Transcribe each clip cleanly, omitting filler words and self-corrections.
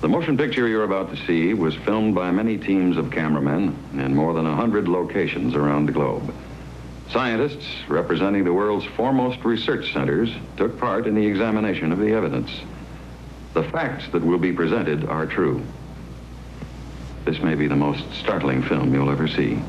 The motion picture you're about to see was filmed by many teams of cameramen in more than 100 locations around the globe. Scientists representing the world's foremost research centers took part in the examination of the evidence. The facts that will be presented are true. This may be the most startling film you'll ever see.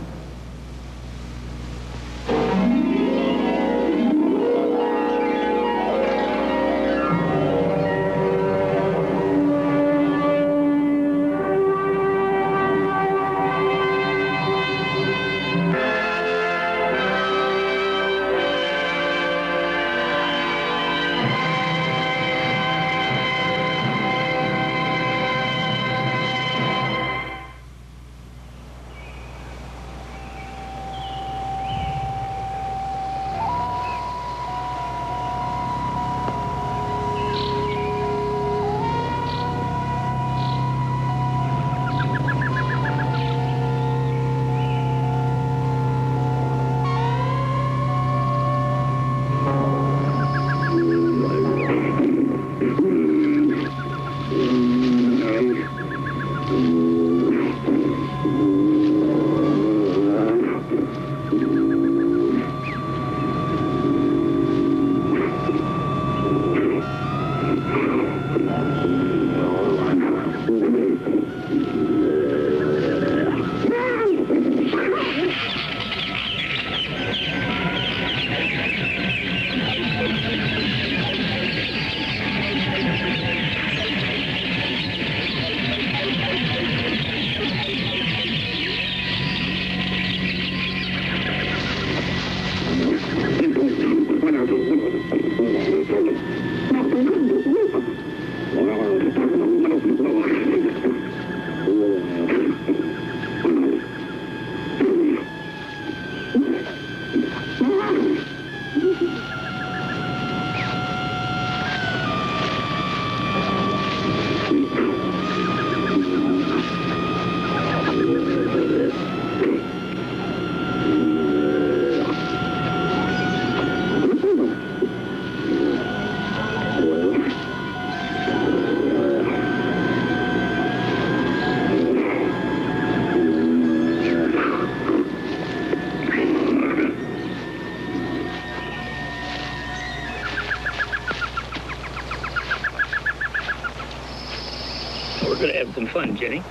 We're gonna have some fun, Jenny.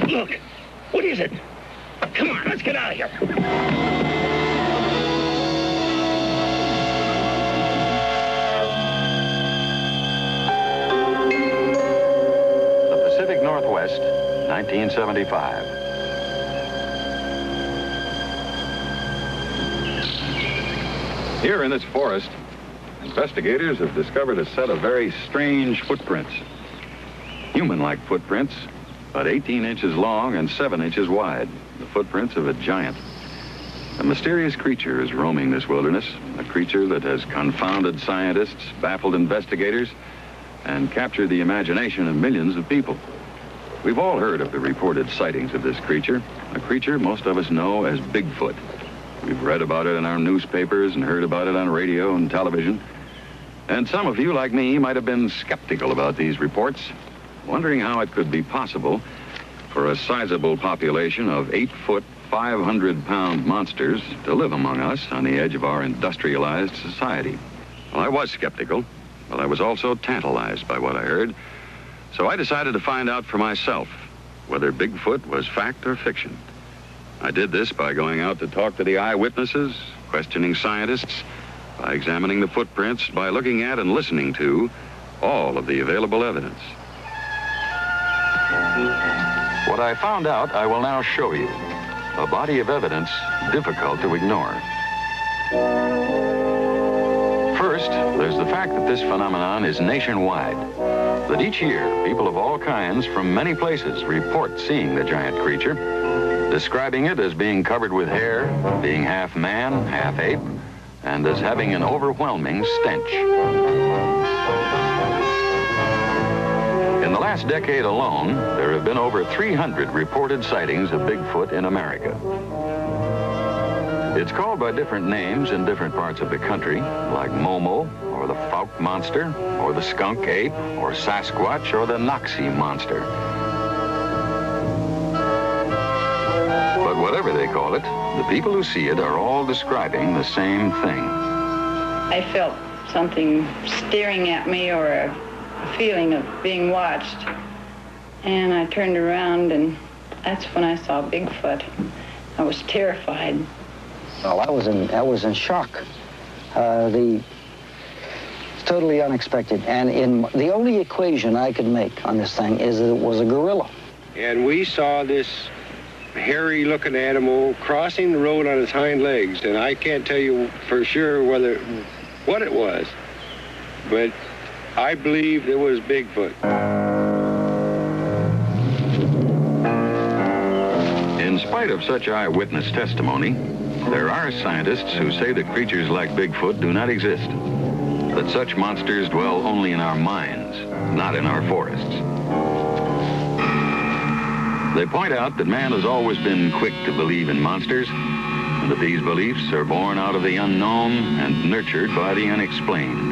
Look, what is it? Come on, let's get out of here. The Pacific Northwest, 1975. Here in this forest, investigators have discovered a set of very strange footprints. Human-like footprints, about 18 inches long and 7 inches wide. The footprints of a giant. A mysterious creature is roaming this wilderness, a creature that has confounded scientists, baffled investigators, and captured the imagination of millions of people. We've all heard of the reported sightings of this creature, a creature most of us know as Bigfoot. We've read about it in our newspapers and heard about it on radio and television. And some of you, like me, might have been skeptical about these reports, wondering how it could be possible for a sizable population of 8-foot, 500-pound monsters to live among us on the edge of our industrialized society. Well, I was skeptical, but I was also tantalized by what I heard. So I decided to find out for myself whether Bigfoot was fact or fiction. I did this by going out to talk to the eyewitnesses, questioning scientists, by examining the footprints, by looking at and listening to all of the available evidence. What I found out, I will now show you. A body of evidence difficult to ignore. First, there's the fact that this phenomenon is nationwide. That each year, people of all kinds from many places report seeing the giant creature, describing it as being covered with hair, being half man, half ape, and as having an overwhelming stench. In the last decade alone, there have been over 300 reported sightings of Bigfoot in America. It's called by different names in different parts of the country, like Momo, or the Fouke Monster, or the Skunk Ape, or Sasquatch, or the Noxie Monster. But whatever they call it, the people who see it are all describing the same thing. I felt something staring at me, or a feeling of being watched. And I turned around, and that's when I saw Bigfoot. I was terrified. Well, I was in shock. It's totally unexpected. And the only equation I could make on this thing is that it was a gorilla. And we saw this hairy-looking animal crossing the road on its hind legs, and I can't tell you for sure what it was, but I believe it was Bigfoot. In spite of such eyewitness testimony, there are scientists who say that creatures like Bigfoot do not exist, that such monsters dwell only in our minds, not in our forests. They point out that man has always been quick to believe in monsters, and that these beliefs are born out of the unknown and nurtured by the unexplained.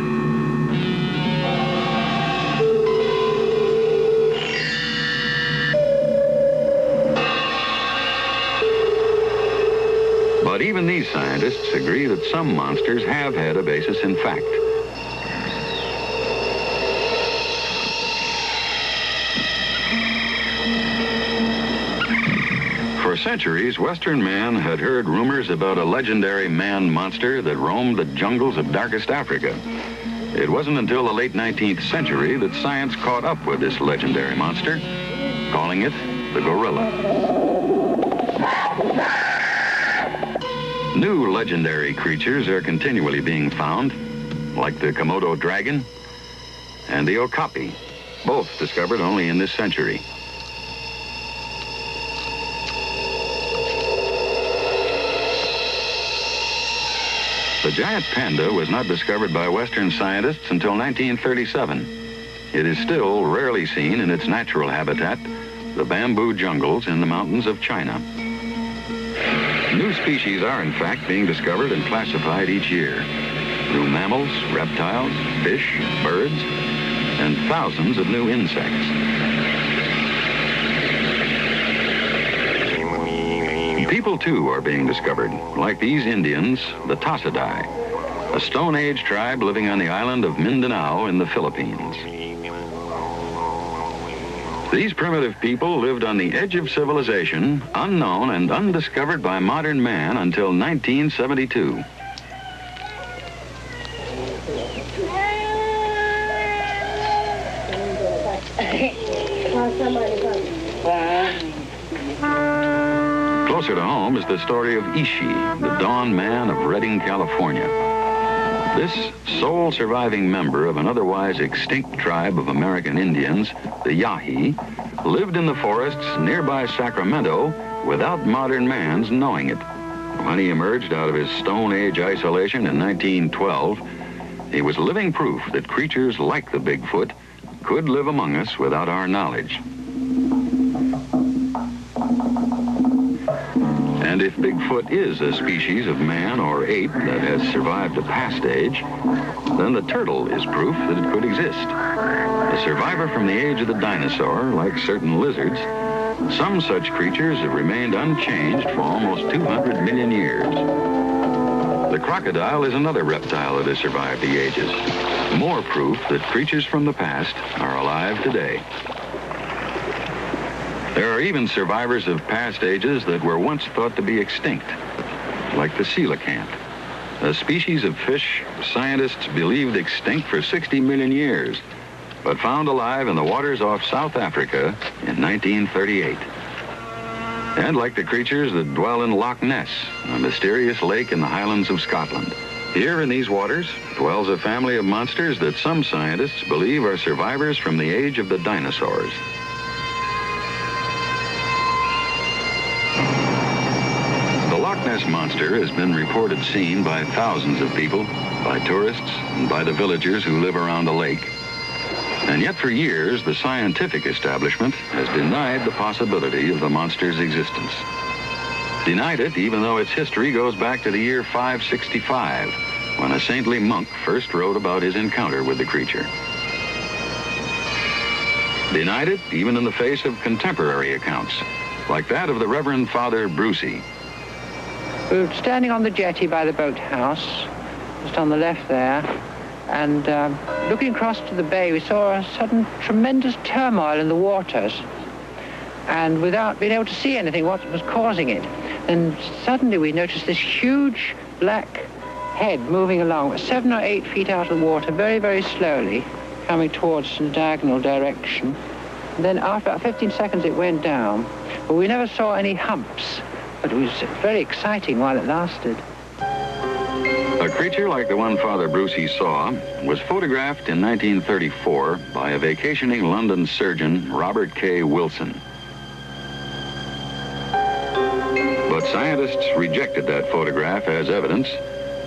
But even these scientists agree that some monsters have had a basis in fact. For centuries, Western man had heard rumors about a legendary man-monster that roamed the jungles of darkest Africa. It wasn't until the late 19th century that science caught up with this legendary monster, calling it the gorilla. New legendary creatures are continually being found, like the Komodo dragon and the okapi, both discovered only in this century. The giant panda was not discovered by Western scientists until 1937. It is still rarely seen in its natural habitat, the bamboo jungles in the mountains of China. New species are, in fact, being discovered and classified each year. New mammals, reptiles, fish, birds, and thousands of new insects. People, too, are being discovered, like these Indians, the Tasadai, a Stone Age tribe living on the island of Mindanao in the Philippines. These primitive people lived on the edge of civilization, unknown and undiscovered by modern man until 1972. Closer to home is the story of Ishi, the Dawn Man of Redding, California. This sole surviving member of an otherwise extinct tribe of American Indians, the Yahi, lived in the forests nearby Sacramento without modern man's knowing it. When he emerged out of his Stone Age isolation in 1912, he was living proof that creatures like the Bigfoot could live among us without our knowledge. And if Bigfoot is a species of man or ape that has survived a past age, then the turtle is proof that it could exist. A survivor from the age of the dinosaur, like certain lizards, some such creatures have remained unchanged for almost 200 million years. The crocodile is another reptile that has survived the ages. More proof that creatures from the past are alive today. There are even survivors of past ages that were once thought to be extinct, like the coelacanth, a species of fish scientists believed extinct for 60 million years, but found alive in the waters off South Africa in 1938. And like the creatures that dwell in Loch Ness, a mysterious lake in the Highlands of Scotland. Here in these waters dwells a family of monsters that some scientists believe are survivors from the age of the dinosaurs. The Loch Ness Monster has been reported seen by thousands of people, by tourists, and by the villagers who live around the lake. And yet for years, the scientific establishment has denied the possibility of the monster's existence. denied it even though its history goes back to the year 565, when a saintly monk first wrote about his encounter with the creature. Denied it even in the face of contemporary accounts, like that of the Reverend Father Brucey. We were standing on the jetty by the boathouse, just on the left there, and looking across to the bay, we saw a sudden tremendous turmoil in the waters, and without being able to see anything, what was causing it. And suddenly we noticed this huge black head moving along, 7 or 8 feet out of the water, very, very slowly, coming towards us in a diagonal direction. And then after about 15 seconds it went down, but we never saw any humps, but it was very exciting while it lasted. A creature like the one Father Brucey saw was photographed in 1934 by a vacationing London surgeon, Robert K. Wilson. But scientists rejected that photograph as evidence,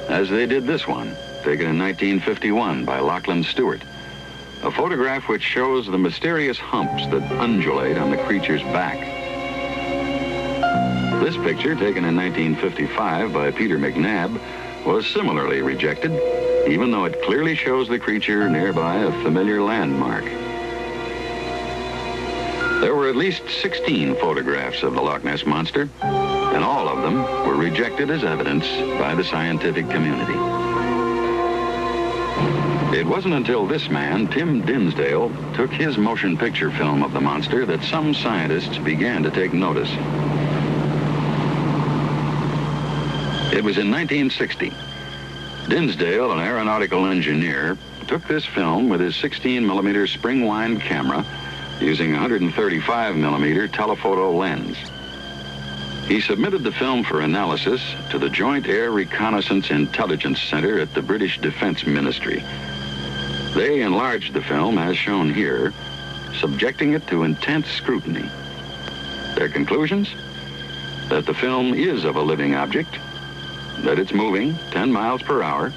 as they did this one, taken in 1951 by Lachlan Stewart. A photograph which shows the mysterious humps that undulate on the creature's back. This picture, taken in 1955 by Peter McNabb, was similarly rejected, even though it clearly shows the creature nearby a familiar landmark. There were at least 16 photographs of the Loch Ness Monster, and all of them were rejected as evidence by the scientific community. It wasn't until this man, Tim Dinsdale, took his motion picture film of the monster that some scientists began to take notice. It was in 1960. Dinsdale, an aeronautical engineer, took this film with his 16mm spring-wind camera using a 135mm telephoto lens. He submitted the film for analysis to the Joint Air Reconnaissance Intelligence Center at the British Defense Ministry. They enlarged the film, as shown here, subjecting it to intense scrutiny. Their conclusions? That the film is of a living object, that it's moving 10 miles per hour,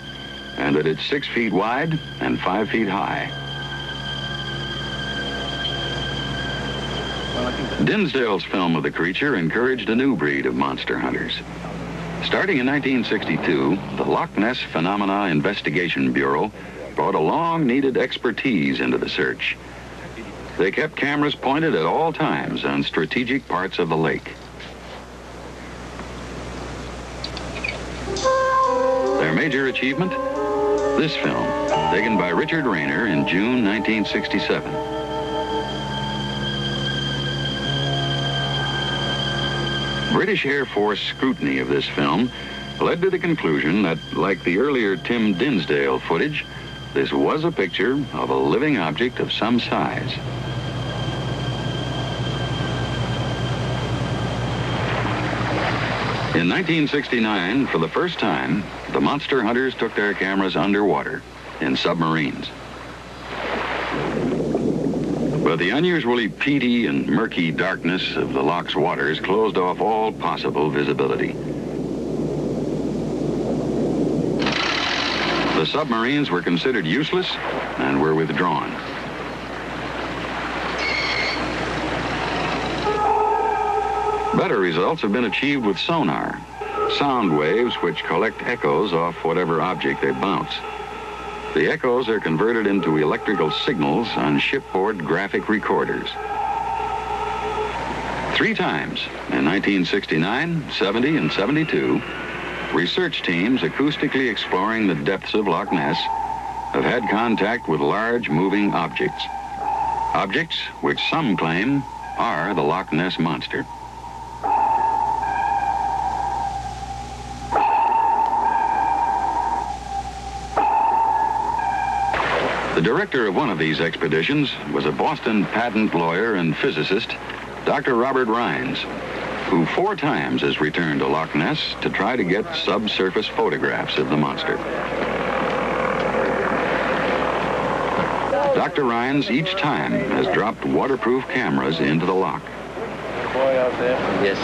and that it's 6 feet wide and 5 feet high. Dinsdale's film of the creature encouraged a new breed of monster hunters. Starting in 1962, the Loch Ness Phenomena Investigation Bureau brought a long-needed expertise into the search. They kept cameras pointed at all times on strategic parts of the lake. Their major achievement? This film, taken by Richard Rayner in June 1967. British Air Force scrutiny of this film led to the conclusion that, like the earlier Tim Dinsdale footage, this was a picture of a living object of some size. In 1969, for the first time, the monster hunters took their cameras underwater in submarines. But the unusually peaty and murky darkness of the loch's waters closed off all possible visibility. The submarines were considered useless and were withdrawn. Better results have been achieved with sonar, sound waves which collect echoes off whatever object they bounce. The echoes are converted into electrical signals on shipboard graphic recorders. 3 times, in 1969, 70, and 72, research teams acoustically exploring the depths of Loch Ness have had contact with large moving objects. Objects which some claim are the Loch Ness Monster. The director of one of these expeditions was a Boston patent lawyer and physicist, Dr. Robert Rines, who 4 times has returned to Loch Ness to try to get subsurface photographs of the monster. Dr. Rines each time has dropped waterproof cameras into the loch. Boy out there? Yes.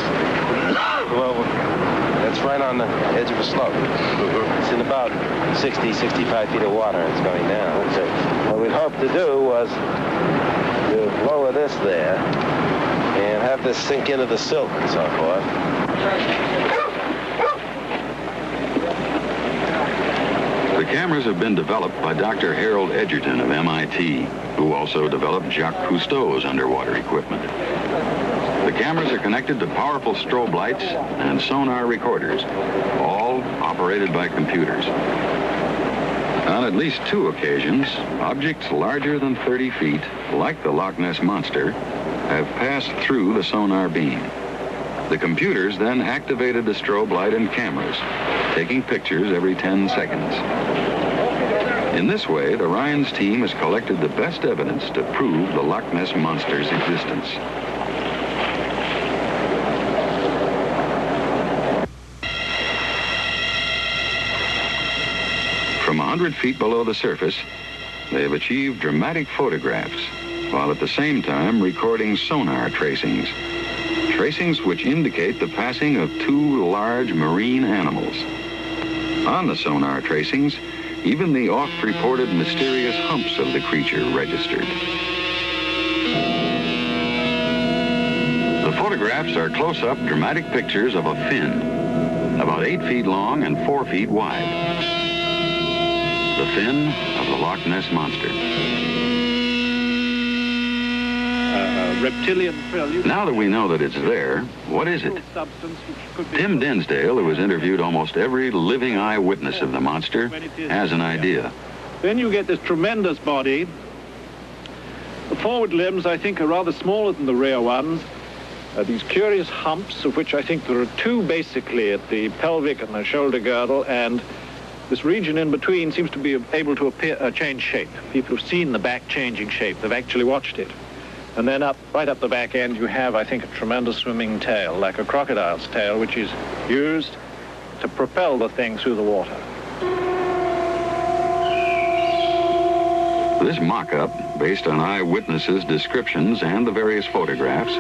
Well, it's right on the edge of a slope. It's in about 60, 65 feet of water. It's going down. So what we'd hoped to do was to lower this there and have this sink into the silt and so forth. The cameras have been developed by Dr. Harold Edgerton of MIT, who also developed Jacques Cousteau's underwater equipment. The cameras are connected to powerful strobe lights and sonar recorders, all operated by computers. On at least 2 occasions, objects larger than 30 feet, like the Loch Ness Monster, have passed through the sonar beam. The computers then activated the strobe light and cameras, taking pictures every 10 seconds. In this way, the Ryan's team has collected the best evidence to prove the Loch Ness Monster's existence. From 100 feet below the surface, they have achieved dramatic photographs, while at the same time recording sonar tracings. Tracings which indicate the passing of 2 large marine animals. On the sonar tracings, even the oft-reported mysterious humps of the creature registered. The photographs are close-up dramatic pictures of a fin, about 8 feet long and 4 feet wide. The fin of the Loch Ness Monster. Reptilian prelude. Now that we know that it's there, what is it? Tim Dinsdale, who has interviewed almost every living eyewitness of the monster, has an idea. Then you get this tremendous body. The forward limbs, I think, are rather smaller than the rear ones. These curious humps, of which I think there are 2 basically at the pelvic and the shoulder girdle, and this region in between seems to be able to change shape. People have seen the back changing shape. They've actually watched it. And then right up the back end, you have, I think, a tremendous swimming tail, like a crocodile's tail, which is used to propel the thing through the water. This mock-up, based on eyewitnesses' descriptions and the various photographs,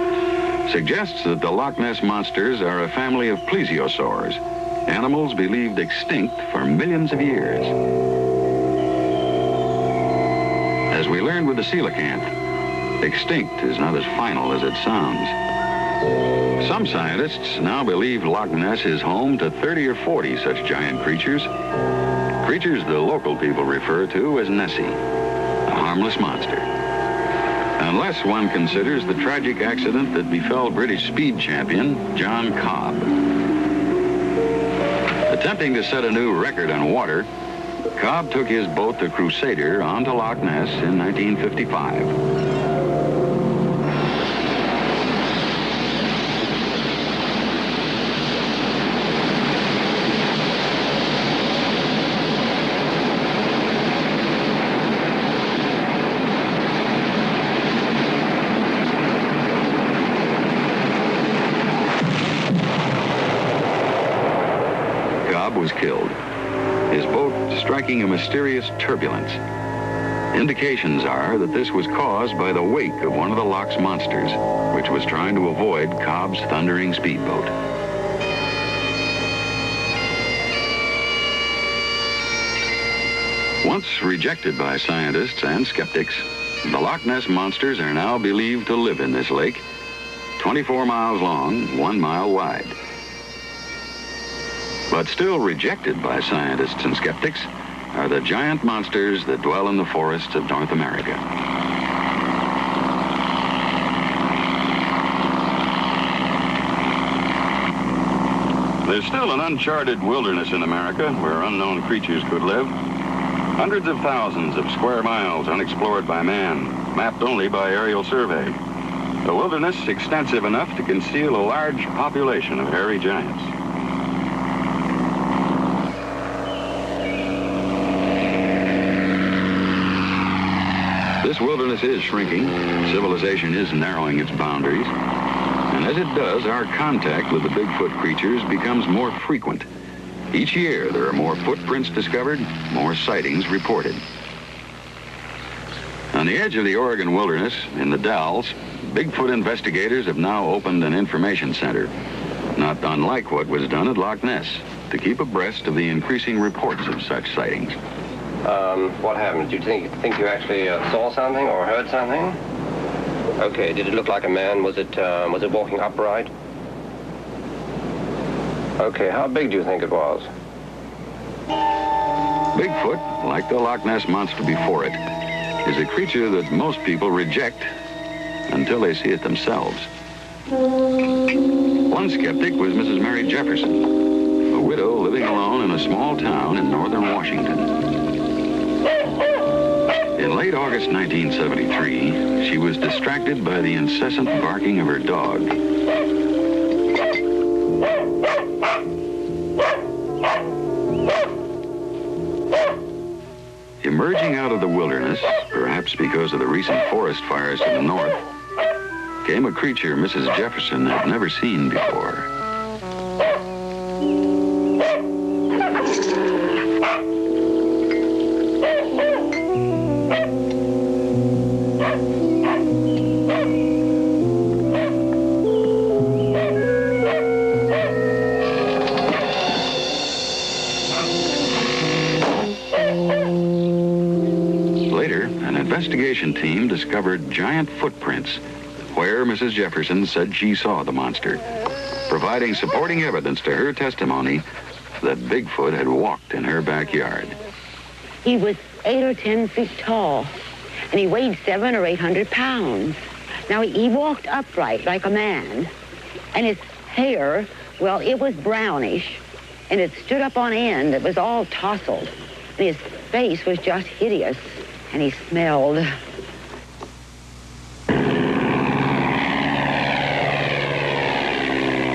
suggests that the Loch Ness Monsters are a family of plesiosaurs, animals believed extinct for millions of years. As we learned with the coelacanth, extinct is not as final as it sounds. Some scientists now believe Loch Ness is home to 30 or 40 such giant creatures. Creatures the local people refer to as Nessie, a harmless monster. Unless one considers the tragic accident that befell British speed champion John Cobb. Attempting to set a new record on water, Cobb took his boat, the Crusader, onto Loch Ness in 1955. Was killed, his boat striking a mysterious turbulence. Indications are that this was caused by the wake of one of the loch's monsters, which was trying to avoid Cobb's thundering speedboat. Once rejected by scientists and skeptics, the Loch Ness Monsters are now believed to live in this lake, 24 miles long, 1 mile wide. But still rejected by scientists and skeptics are the giant monsters that dwell in the forests of North America. There's still an uncharted wilderness in America where unknown creatures could live. Hundreds of thousands of square miles unexplored by man, mapped only by aerial survey. A wilderness extensive enough to conceal a large population of hairy giants. This wilderness is shrinking. Civilization is narrowing its boundaries. And as it does, our contact with the Bigfoot creatures becomes more frequent. Each year, there are more footprints discovered, more sightings reported. On the edge of the Oregon wilderness, in the Dalles, Bigfoot investigators have now opened an information center, not unlike what was done at Loch Ness, to keep abreast of the increasing reports of such sightings. What happened? Do you think you actually saw something or heard something? Okay, did it look like a man? Was it walking upright? Okay, how big do you think it was? Bigfoot, like the Loch Ness Monster before it, is a creature that most people reject until they see it themselves. One skeptic was Mrs. Mary Jefferson, a widow living alone in a small town in northern Washington. In late August 1973, she was distracted by the incessant barking of her dog. Emerging out of the wilderness, perhaps because of the recent forest fires in the north, came a creature Mrs. Jefferson had never seen before. Later, an investigation team discovered giant footprints where Mrs. Jefferson said she saw the monster, providing supporting evidence to her testimony that Bigfoot had walked in her backyard. He was 8 or 10 feet tall, and he weighed 700 or 800 pounds. Now, he walked upright like a man, and his hair, well, it was brownish, and it stood up on end. It was all tousled, and his face was just hideous, and he smelled.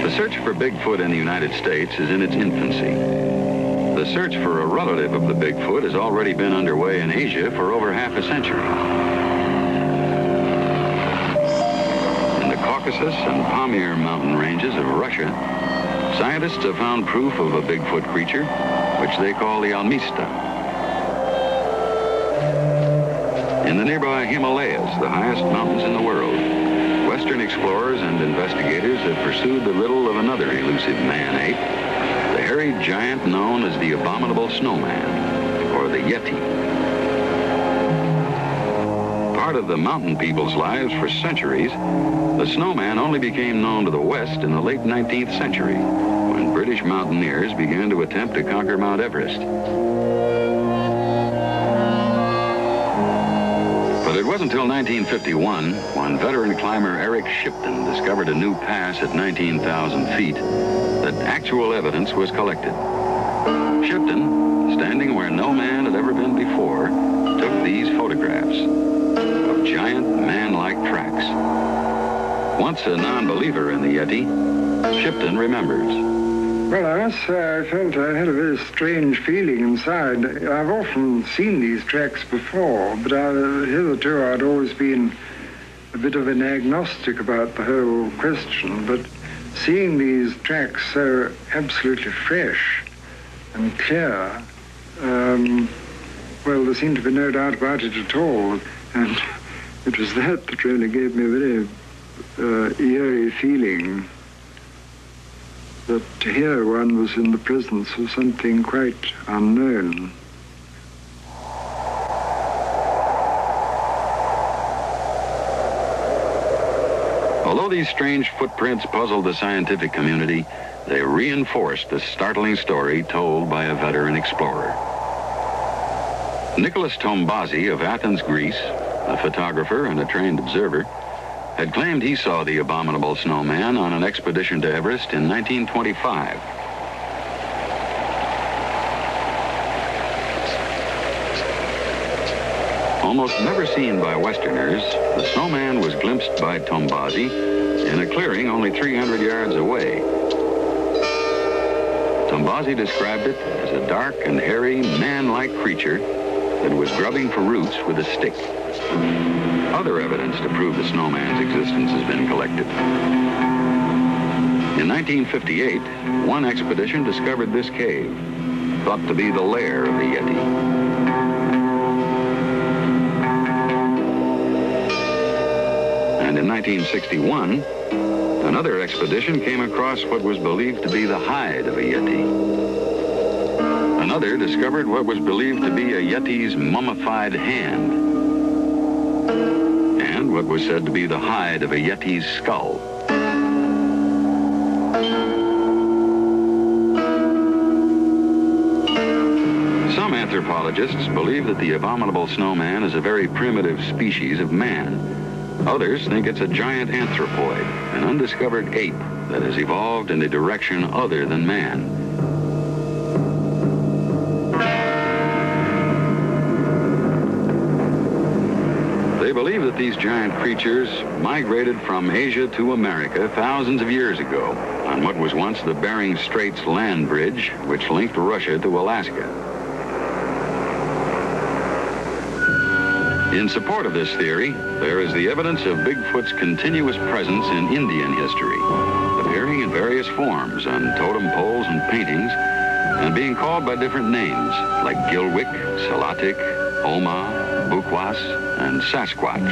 The search for Bigfoot in the United States is in its infancy. The search for a relative of the Bigfoot has already been underway in Asia for over half a century. In the Caucasus and Pamir mountain ranges of Russia, scientists have found proof of a Bigfoot creature, which they call the Almista. In the nearby Himalayas, the highest mountains in the world, Western explorers and investigators have pursued the riddle of another elusive man-ape, the hairy giant known as the abominable snowman, or the Yeti. Part of the mountain people's lives for centuries, the snowman only became known to the West in the late 19th century, when British mountaineers began to attempt to conquer Mount Everest. But it wasn't until 1951, when veteran climber Eric Shipton discovered a new pass at 19,000 feet, that actual evidence was collected. Shipton, standing where no man had ever been before, took these photographs of giant man-like tracks. Once a non-believer in the Yeti, Shipton remembers. Well, I must say I felt I had a very strange feeling inside. I've often seen these tracks before, but hitherto I'd always been a bit of an agnostic about the whole question. But seeing these tracks so absolutely fresh and clear, well, there seemed to be no doubt about it at all. And it was that really gave me a very eerie feeling, that here one was in the presence of something quite unknown. Although these strange footprints puzzled the scientific community, they reinforced the startling story told by a veteran explorer. Nicholas Tombazi of Athens, Greece, a photographer and a trained observer, had claimed he saw the abominable snowman on an expedition to Everest in 1925. Almost never seen by Westerners, the snowman was glimpsed by Tombazi in a clearing only 300 yards away. Tombazi described it as a dark and hairy, man-like creature that was grubbing for roots with a stick. Other evidence to prove the snowman's existence has been collected. In 1958, one expedition discovered this cave, thought to be the lair of the Yeti. And in 1961, another expedition came across what was believed to be the hide of a Yeti. Another discovered what was believed to be a Yeti's mummified hand, and what was said to be the hide of a Yeti's skull. anthropologists believe that the abominable snowman is a very primitive species of man. Others think it's a giant anthropoid, an undiscovered ape that has evolved in a direction other than man. They believe that these giant creatures migrated from Asia to America thousands of years ago on what was once the Bering Straits land bridge, which linked Russia to Alaska. In support of this theory, there is the evidence of Bigfoot's continuous presence in Indian history, appearing in various forms on totem poles and paintings, and being called by different names, like Gilwick, Salatik, Oma, Bukwas, and Sasquatch.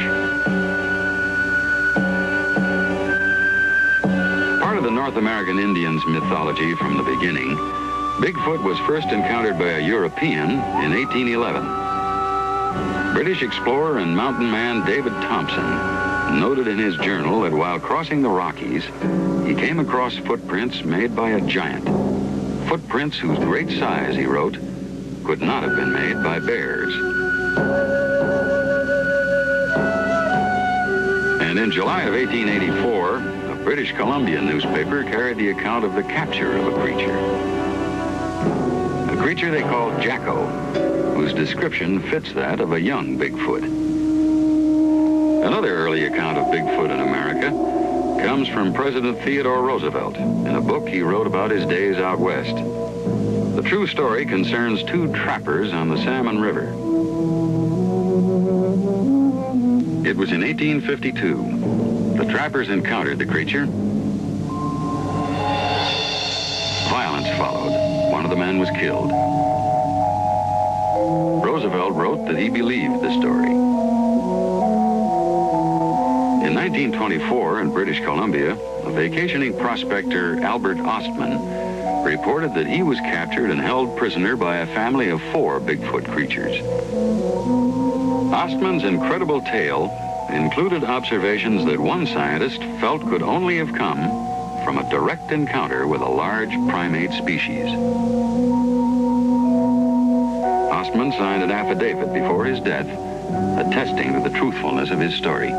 Part of the North American Indians' mythology from the beginning, Bigfoot was first encountered by a European in 1811. British explorer and mountain man David Thompson noted in his journal that while crossing the Rockies, he came across footprints made by a giant. Footprints whose great size, he wrote, could not have been made by bears. And in July of 1884, a British Columbia newspaper carried the account of the capture of a creature. A creature they called Jacko, whose description fits that of a young Bigfoot. Another early account of Bigfoot in America comes from President Theodore Roosevelt in a book he wrote about his days out west. The true story concerns two trappers on the Salmon River. It was in 1852. The trappers encountered the creature. Violence followed. One of the men was killed. Roosevelt wrote that he believed the story. In 1924, in British Columbia, a vacationing prospector, Albert Ostman, reported that he was captured and held prisoner by a family of 4 Bigfoot creatures. Ostman's incredible tale included observations that one scientist felt could only have come from a direct encounter with a large primate species. Ostman signed an affidavit before his death, attesting to the truthfulness of his story.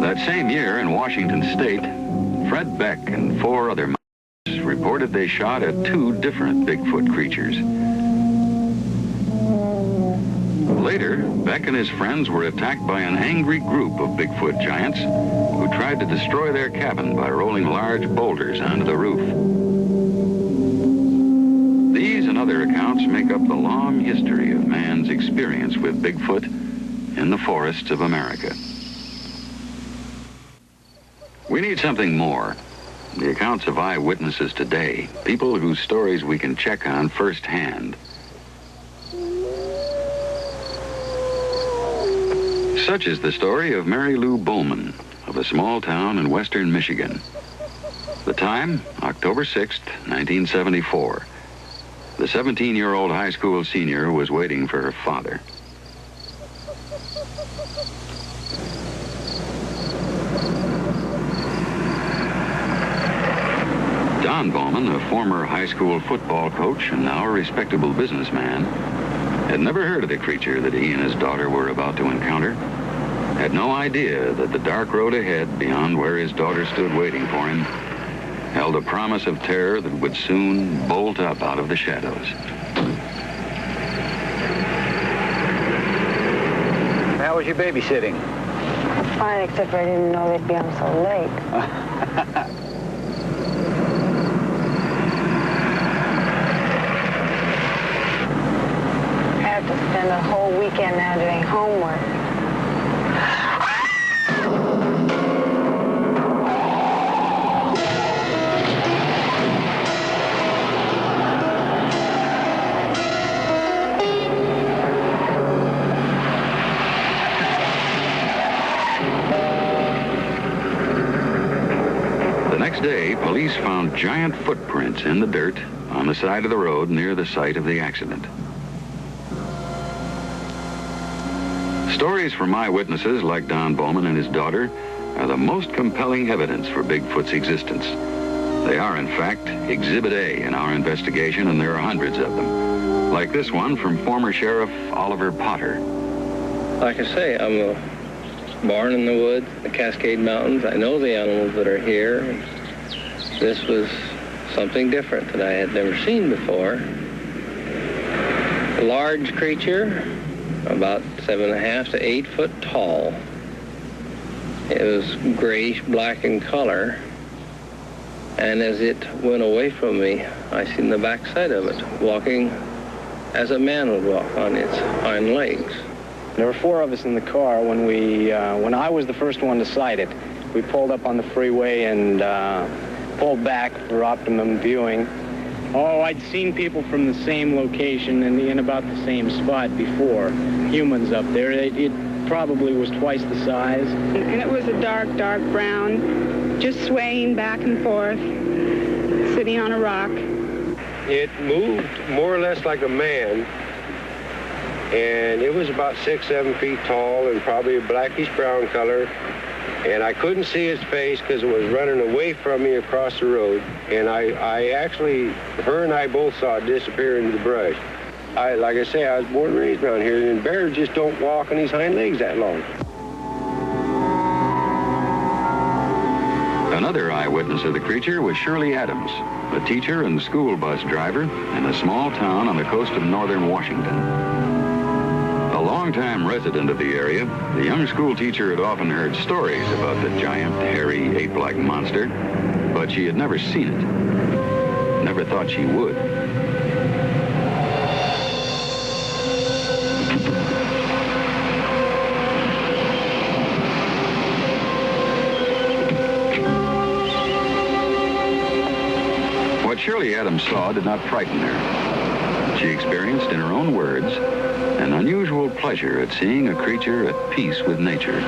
That same year in Washington State, Fred Beck and 4 other miners reported they shot at 2 different Bigfoot creatures. Later, Beck and his friends were attacked by an angry group of Bigfoot giants who tried to destroy their cabin by rolling large boulders onto the roof. These and other accounts make up the long history of man's experience with Bigfoot in the forests of America. We need something more. The accounts of eyewitnesses today, people whose stories we can check on firsthand. Such is the story of Mary Lou Bowman of a small town in western Michigan. The time, October 6th, 1974. The 17-year-old high school senior was waiting for her father. Don Bowman, a former high school football coach and now a respectable businessman, had never heard of the creature that he and his daughter were about to encounter, had no idea that the dark road ahead beyond where his daughter stood waiting for him held a promise of terror that would soon bolt up out of the shadows. How was your babysitting? Fine, except for I didn't know they'd be on so late. Spend a whole weekend now doing homework. The next day, police found giant footprints in the dirt on the side of the road near the site of the accident. Stories from eyewitnesses like Don Bowman and his daughter are the most compelling evidence for Bigfoot's existence. They are, in fact, Exhibit A in our investigation, and there are hundreds of them. Like this one from former Sheriff Oliver Potter. Like I say, I'm born in the woods, the Cascade Mountains. I know the animals that are here. This was something different that I had never seen before. A large creature, about 7.5 to 8 foot tall. It was grayish black in color. And as it went away from me, I seen the backside of it, walking as a man would walk on its hind legs. There were 4 of us in the car when I was the first one to sight it. We pulled up on the freeway and pulled back for optimum viewing. Oh, I'd seen people from the same location and in about the same spot before. Humans up there. It probably was twice the size. And it was a dark, dark brown, just swaying back and forth, sitting on a rock. It moved more or less like a man, and it was about 6, 7 feet tall and probably a blackish brown color. And I couldn't see his face because it was running away from me across the road. And I actually, her and I both saw it disappear into the brush. Like I say, I was born and raised around here, and bears just don't walk on these hind legs that long. Another eyewitness of the creature was Shirley Adams, a teacher and school bus driver in a small town on the coast of northern Washington. A longtime resident of the area, the young school teacher had often heard stories about the giant, hairy, ape-like monster, but she had never seen it. Never thought she would. What Shirley Adams saw did not frighten her. She experienced, in her own words, an unusual pleasure at seeing a creature at peace with nature.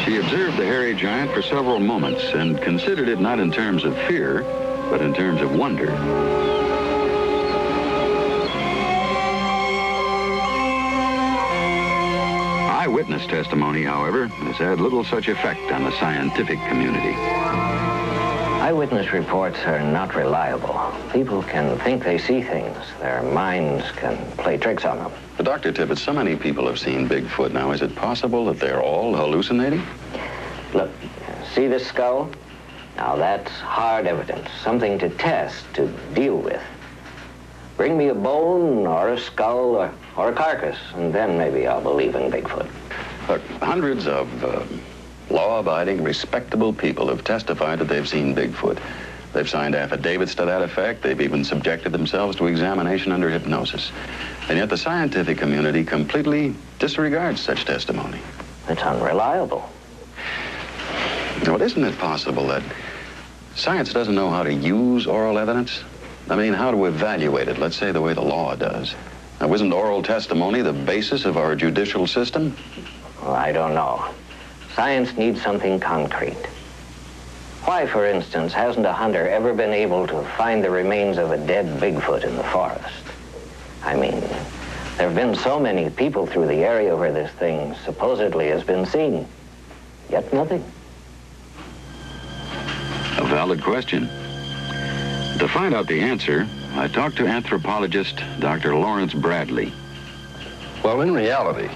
She observed the hairy giant for several moments and considered it not in terms of fear, but in terms of wonder. Eyewitness testimony, however, has had little such effect on the scientific community. Eyewitness reports are not reliable. People can think they see things. Their minds can play tricks on them. But Dr. Tibbetts, so many people have seen Bigfoot now. Is it possible that they're all hallucinating? Look, see this skull? Now that's hard evidence, something to test, to deal with. Bring me a bone or a skull or a carcass, and then maybe I'll believe in Bigfoot. Look, hundreds of law-abiding, respectable people have testified that they've seen Bigfoot. They've signed affidavits to that effect. They've even subjected themselves to examination under hypnosis. And yet the scientific community completely disregards such testimony. It's unreliable. Well, isn't it possible that science doesn't know how to use oral evidence? I mean, how to evaluate it, let's say the way the law does. Now, isn't oral testimony the basis of our judicial system? Well, I don't know. Science needs something concrete. Why, for instance, hasn't a hunter ever been able to find the remains of a dead Bigfoot in the forest? I mean, there have been so many people through the area where this thing supposedly has been seen, yet nothing. A valid question. To find out the answer, I talked to anthropologist Dr. Lawrence Bradley. Well, in reality,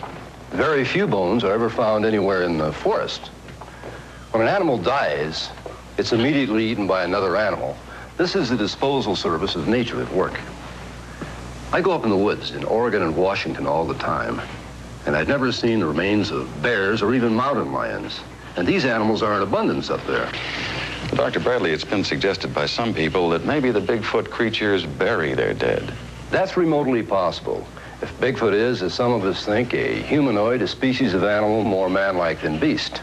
very few bones are ever found anywhere in the forest. When an animal dies, it's immediately eaten by another animal. This is the disposal service of nature at work. I go up in the woods in Oregon and Washington all the time, and I've never seen the remains of bears or even mountain lions. And these animals are in abundance up there. Dr. Bradley, it's been suggested by some people that maybe the Bigfoot creatures bury their dead. That's remotely possible. If Bigfoot is, as some of us think, a humanoid, a species of animal more man-like than beast.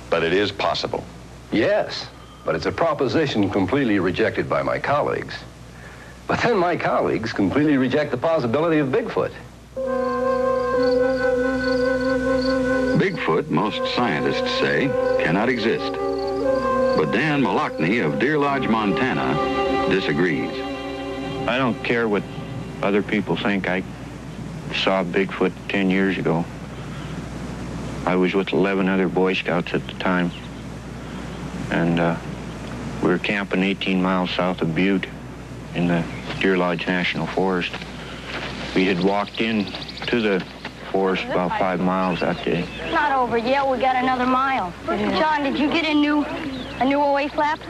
But it is possible. Yes, but it's a proposition completely rejected by my colleagues. But then my colleagues completely reject the possibility of Bigfoot. Bigfoot, most scientists say, cannot exist. But Dan Malachny of Deer Lodge, Montana, disagrees. I don't care what other people think. I saw Bigfoot 10 years ago. I was with 11 other Boy Scouts at the time. And We were camping 18 miles south of Butte in the Deer Lodge National Forest. We had walked in to the forest about 5 miles that day. Not over yet. We got another mile. John, did you get a new OA flap?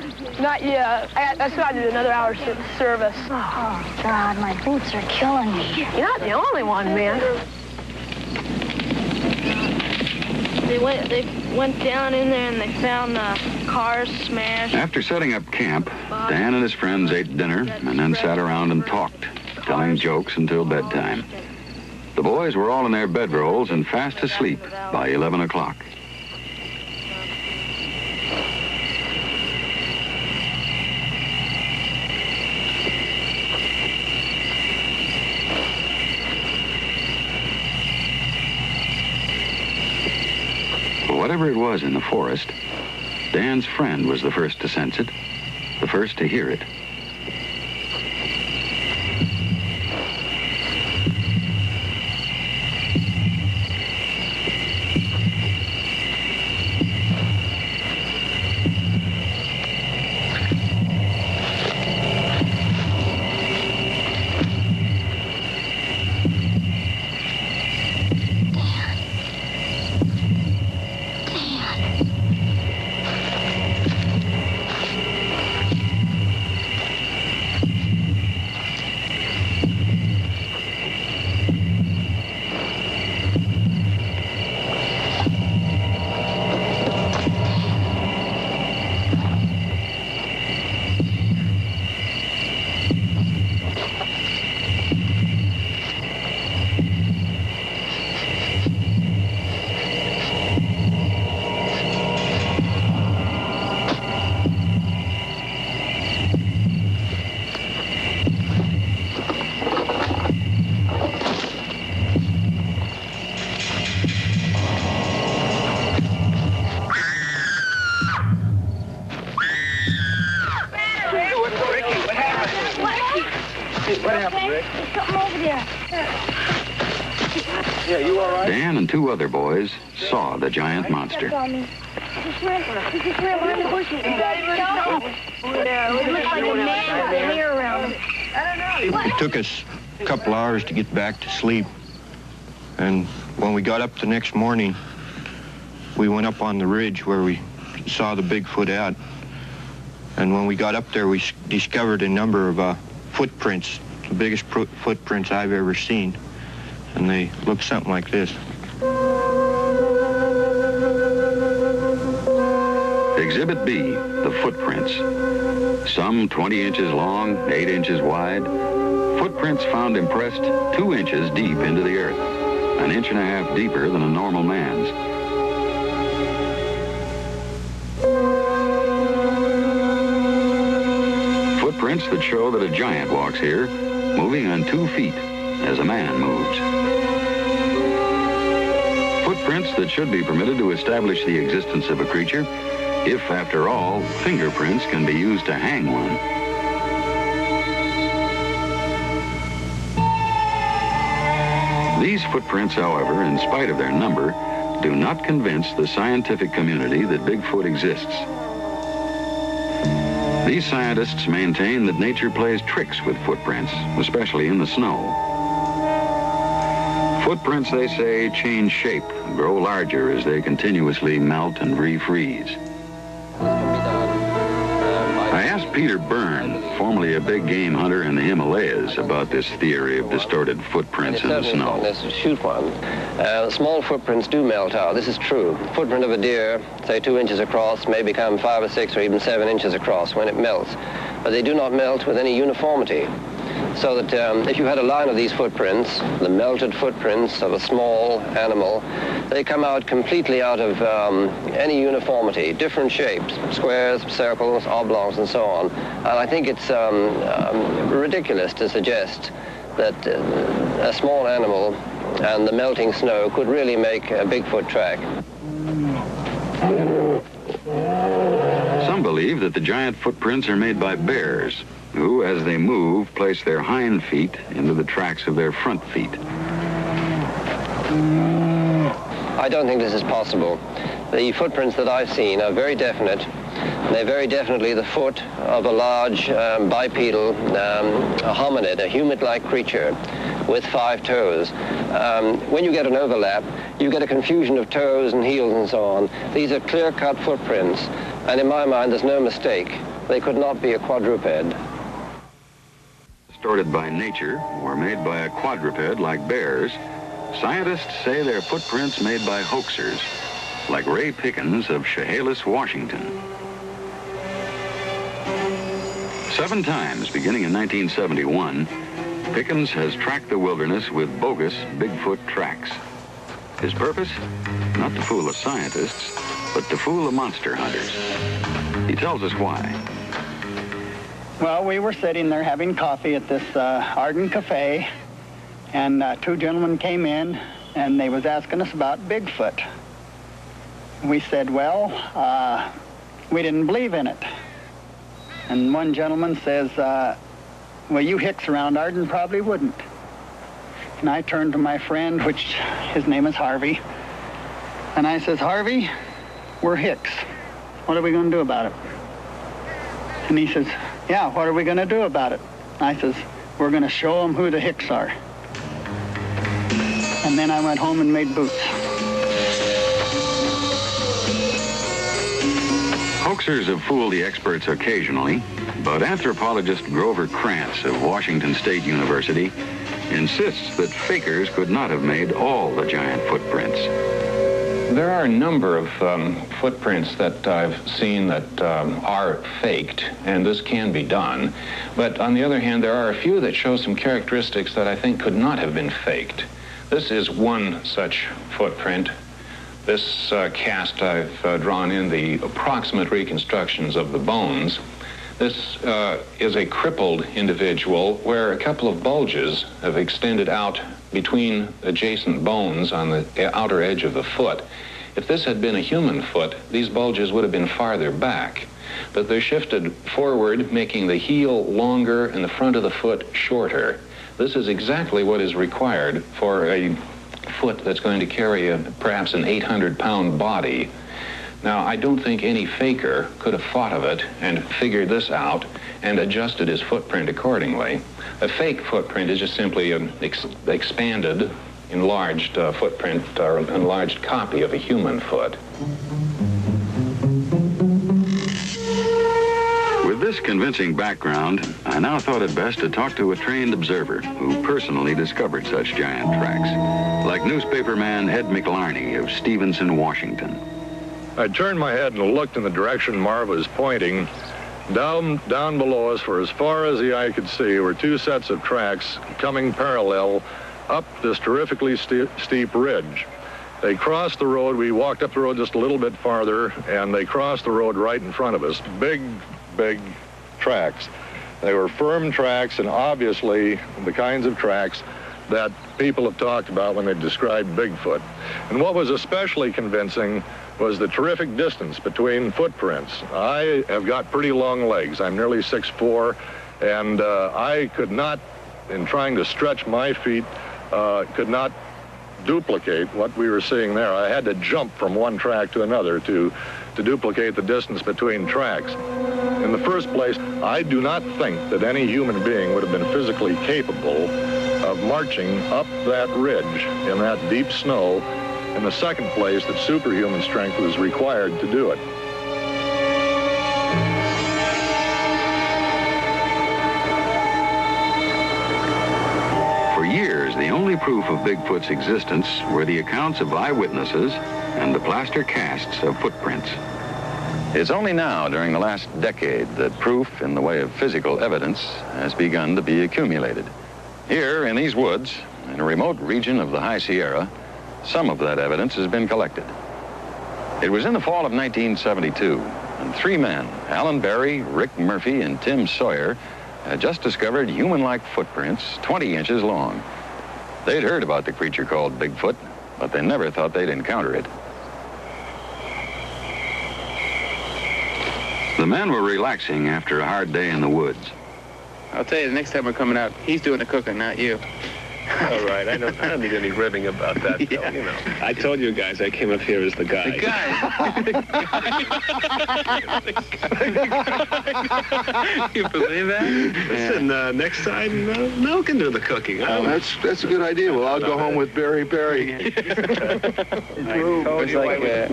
Not yet. I started another hour's service. Oh, God, my boots are killing me. You're not the only one, man. They went down in there and they found cars smashed. After setting up camp, Dan and his friends ate dinner and then sat around and talked, telling jokes until bedtime. The boys were all in their bedrolls and fast asleep by 11 o'clock. Whatever it was in the forest, Dan's friend was the first to sense it, the first to hear it. Dan and two other boys saw the giant monster. It took us a couple hours to get back to sleep. And when we got up the next morning, we went up on the ridge where we saw the Bigfoot at. And when we got up there, we discovered a number of footprints, the biggest footprints I've ever seen. And they look something like this. Exhibit B, the footprints. Some 20 inches long, 8 inches wide. Footprints found impressed 2 inches deep into the earth, 1.5 inches deeper than a normal man's. Footprints that show that a giant walks here, moving on 2 feet as a man moves. Footprints that should be permitted to establish the existence of a creature, if, after all, fingerprints can be used to hang one. These footprints, however, in spite of their number, do not convince the scientific community that Bigfoot exists. These scientists maintain that nature plays tricks with footprints, especially in the snow. Footprints, they say, change shape and grow larger as they continuously melt and refreeze. I asked Peter Byrne, formerly a big game hunter in the Himalayas, about this theory of distorted footprints in the snow. Let's shoot one. Small footprints do melt out. This is true. Footprint of a deer, say 2 inches across, may become 5 or 6 or even 7 inches across when it melts. But they do not melt with any uniformity. So that if you had a line of these footprints, the melted footprints of a small animal, they come out completely out of any uniformity, different shapes, squares, circles, oblongs, and so on. And I think it's ridiculous to suggest that a small animal and the melting snow could really make a Bigfoot track. Some believe that the giant footprints are made by bears, who, as they move, place their hind feet into the tracks of their front feet. I don't think this is possible. The footprints that I've seen are very definite. They're very definitely the foot of a large bipedal hominid, a humid-like creature with 5 toes. When you get an overlap, you get a confusion of toes and heels and so on. These are clear-cut footprints, and in my mind, there's no mistake. They could not be a quadruped. Distorted by nature or made by a quadruped like bears, scientists say they're footprints made by hoaxers, like Ray Pickens of Chehalis, Washington. 7 times, beginning in 1971, Pickens has tracked the wilderness with bogus Bigfoot tracks. His purpose? Not to fool the scientists, but to fool the monster hunters. He tells us why. Well, we were sitting there having coffee at this Arden Cafe, and 2 gentlemen came in, and they was asking us about Bigfoot. We said, well, we didn't believe in it. And one gentleman says, well, you hicks around Arden probably wouldn't. And I turned to my friend, which his name is Harvey, and I says, Harvey, we're hicks. What are we going to do about it? And he says, yeah, what are we going to do about it? I says, we're going to show them who the hicks are. And then I went home and made boots. Hoaxers have fooled the experts occasionally, but anthropologist Grover Krantz of Washington State University insists that fakers could not have made all the giant footprints. There are a number of footprints that I've seen that are faked, and this can be done. But on the other hand, there are a few that show some characteristics that I think could not have been faked. This is one such footprint. This cast I've drawn in the approximate reconstructions of the bones. This is a crippled individual where a couple of bulges have extended out between adjacent bones on the outer edge of the foot. If this had been a human foot, these bulges would have been farther back. But they're shifted forward, making the heel longer and the front of the foot shorter. This is exactly what is required for a foot that's going to carry perhaps an 800-pound body. Now, I don't think any faker could have thought of it and figured this out and adjusted his footprint accordingly. A fake footprint is just simply an expanded, enlarged footprint or enlarged copy of a human foot. With this convincing background, I now thought it best to talk to a trained observer who personally discovered such giant tracks, like newspaperman Ed McLarney of Stevenson, Washington. I turned my head and looked in the direction Marv was pointing. Down below us, for as far as the eye could see, were 2 sets of tracks coming parallel up this terrifically steep ridge. They crossed the road. We walked up the road just a little bit farther, and they crossed the road right in front of us. Big tracks. They were firm tracks, and obviously the kinds of tracks that people have talked about when they described Bigfoot. And what was especially convincing was the terrific distance between footprints. I have got pretty long legs. I'm nearly 6'4", and I could not, in trying to stretch my feet, could not duplicate what we were seeing there. I had to jump from one track to another to duplicate the distance between tracks. In the first place, I do not think that any human being would have been physically capable of marching up that ridge in that deep snow. In the second place, that superhuman strength was required to do it. For years, the only proof of Bigfoot's existence were the accounts of eyewitnesses and the plaster casts of footprints. It's only now, during the last decade, that proof in the way of physical evidence has begun to be accumulated. Here, in these woods, in a remote region of the High Sierra, some of that evidence has been collected. It was in the fall of 1972, and 3 men, Alan Berry, Rick Murphy, and Tim Sawyer, had just discovered human-like footprints 20 inches long. They'd heard about the creature called Bigfoot, but they never thought they'd encounter it. The men were relaxing after a hard day in the woods. I'll tell you, the next time we're coming out, he's doing the cooking, not you. All right, I don't need any ribbing about that, Bill, you know. I told you guys I came up here as the guy. The guy. You believe that? Listen, next time, Mel can do the cooking. Oh, that's a good idea. Well, I'll go home with Barry. I told you I would.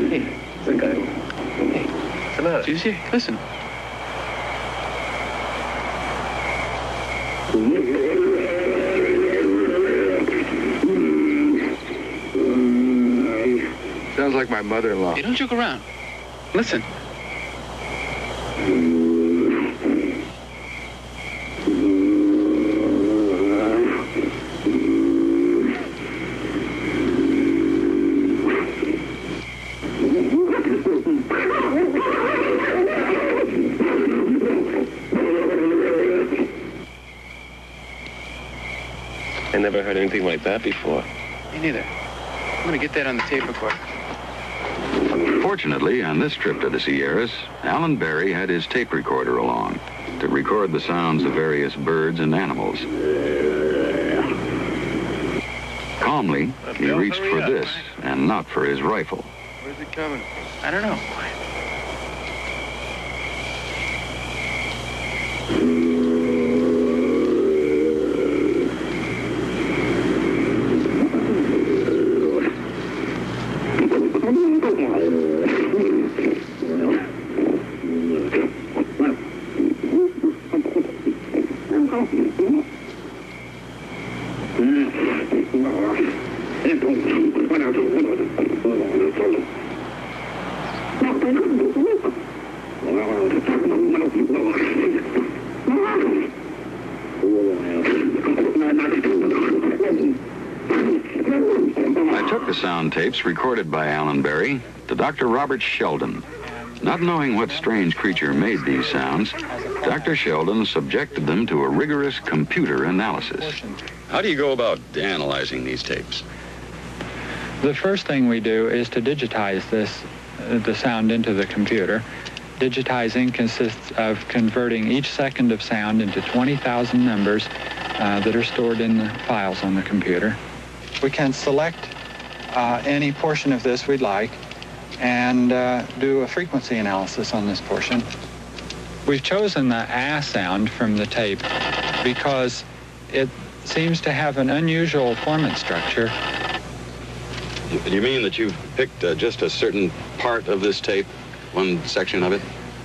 Hey, Juicy, listen. Sounds like my mother-in-law. Hey, don't joke around. Listen. I never heard anything like that before. Me neither. I'm gonna get that on the tape recorder. Fortunately, on this trip to the Sierras, Alan Barry had his tape recorder along to record the sounds of various birds and animals. Calmly, he reached for this and not for his rifle. Where's it coming? I don't know. I took the sound tapes recorded by Alan Barry to Dr. Robert Sheldon. Not knowing what strange creature made these sounds, Dr. Sheldon subjected them to a rigorous computer analysis. How do you go about analyzing these tapes? The first thing we do is to digitize the sound into the computer. Digitizing consists of converting each second of sound into 20,000 numbers that are stored in the files on the computer. We can select any portion of this we'd like and do a frequency analysis on this portion. We've chosen the ah sound from the tape because it seems to have an unusual formant structure. You mean that you've picked just a certain part of this tape, one section of it?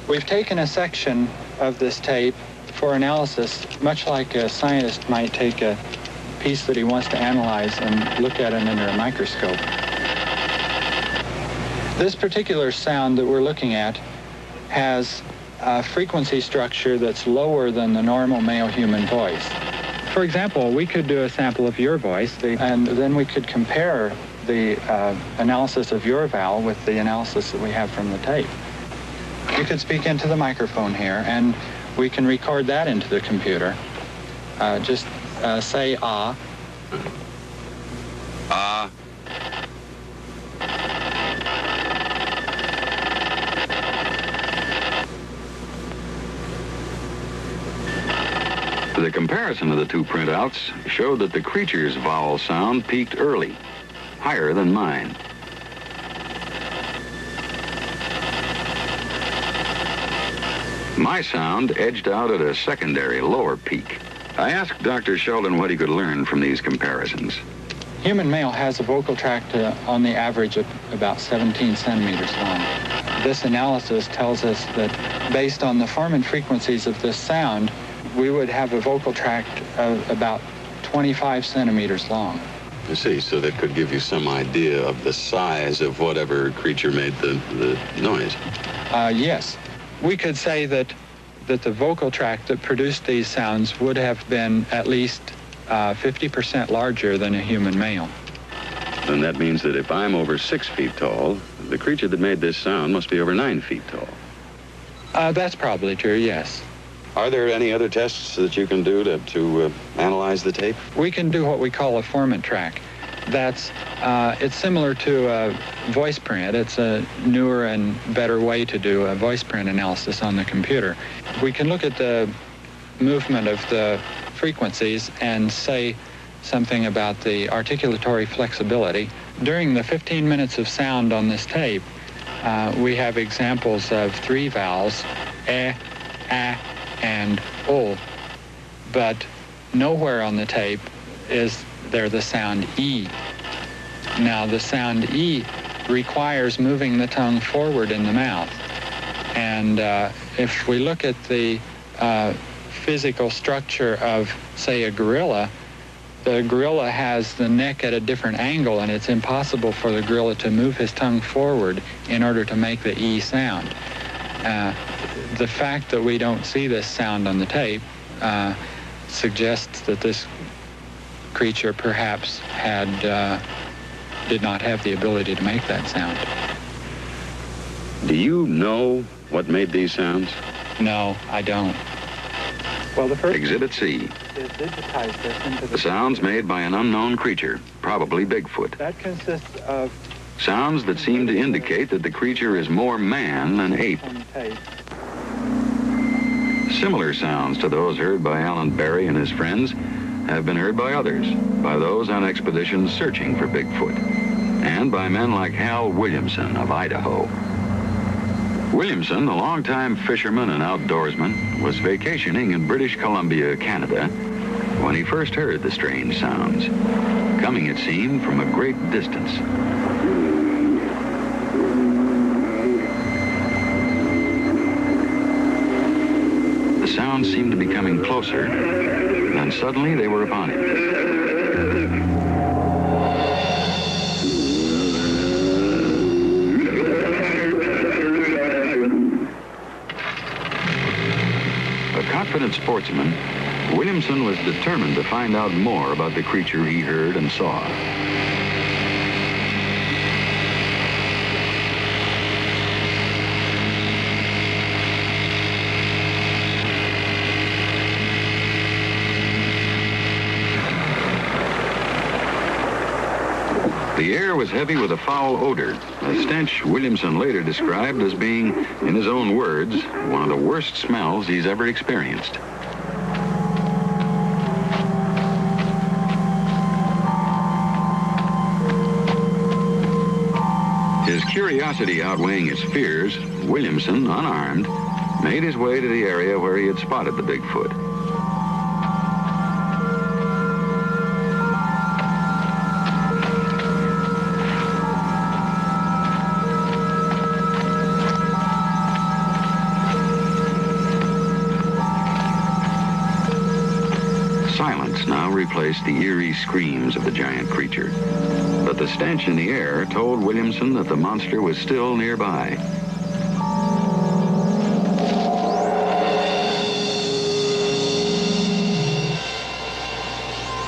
We've taken a section of this tape for analysis, much like a scientist might take a piece that he wants to analyze and look at it under a microscope. This particular sound that we're looking at has a frequency structure that's lower than the normal male human voice. For example, we could do a sample of your voice, and then we could compare the analysis of your vowel with the analysis that we have from the tape. You could speak into the microphone here, and we can record that into the computer. Just say ah. Ah. The comparison of the two printouts showed that the creature's vowel sound peaked early, higher than mine. My sound edged out at a secondary, lower peak. I asked Dr. Sheldon what he could learn from these comparisons. Human male has a vocal tract on the average of about 17 centimeters long. This analysis tells us that based on the formant frequencies of this sound, we would have a vocal tract of about 25 centimeters long. I see, so that could give you some idea of the size of whatever creature made the noise. Yes. We could say that the vocal tract that produced these sounds would have been at least 50% larger than a human male. Then that means that if I'm over 6 feet tall, the creature that made this sound must be over 9 feet tall. That's probably true, yes. Are there any other tests that you can do to analyze the tape? We can do what we call a formant track. It's similar to a voice print. It's a newer and better way to do a voice print analysis on the computer. We can look at the movement of the frequencies and say something about the articulatory flexibility. During the 15 minutes of sound on this tape, we have examples of 3 vowels, eh, ah, and o, but nowhere on the tape is there the sound E. Now, the sound E requires moving the tongue forward in the mouth. And if we look at the physical structure of, say, a gorilla, the gorilla has the neck at a different angle, and it's impossible for the gorilla to move his tongue forward in order to make the E sound. The fact that we don't see this sound on the tape suggests that this creature perhaps did not have the ability to make that sound. Do you know what made these sounds? No, I don't. Well, the first Exhibit C. is digitize this into The sounds made by an unknown creature, probably Bigfoot. That consists of Sounds that seem to indicate that the creature is more man than ape. on the tape. Similar sounds to those heard by Alan Berry and his friends have been heard by others, by those on expeditions searching for Bigfoot, and by men like Hal Williamson of Idaho. Williamson, a longtime fisherman and outdoorsman, was vacationing in British Columbia, Canada, when he first heard the strange sounds, coming, it seemed, from a great distance. The sounds seemed to be coming closer, and suddenly they were upon him. A confident sportsman, Williamson was determined to find out more about the creature he heard and saw. The air was heavy with a foul odor, a stench Williamson later described as being, in his own words, one of the worst smells he's ever experienced. His curiosity outweighing his fears, Williamson, unarmed, made his way to the area where he had spotted the Bigfoot. Silence now replaced the eerie screams of the giant creature. But the stench in the air told Williamson that the monster was still nearby.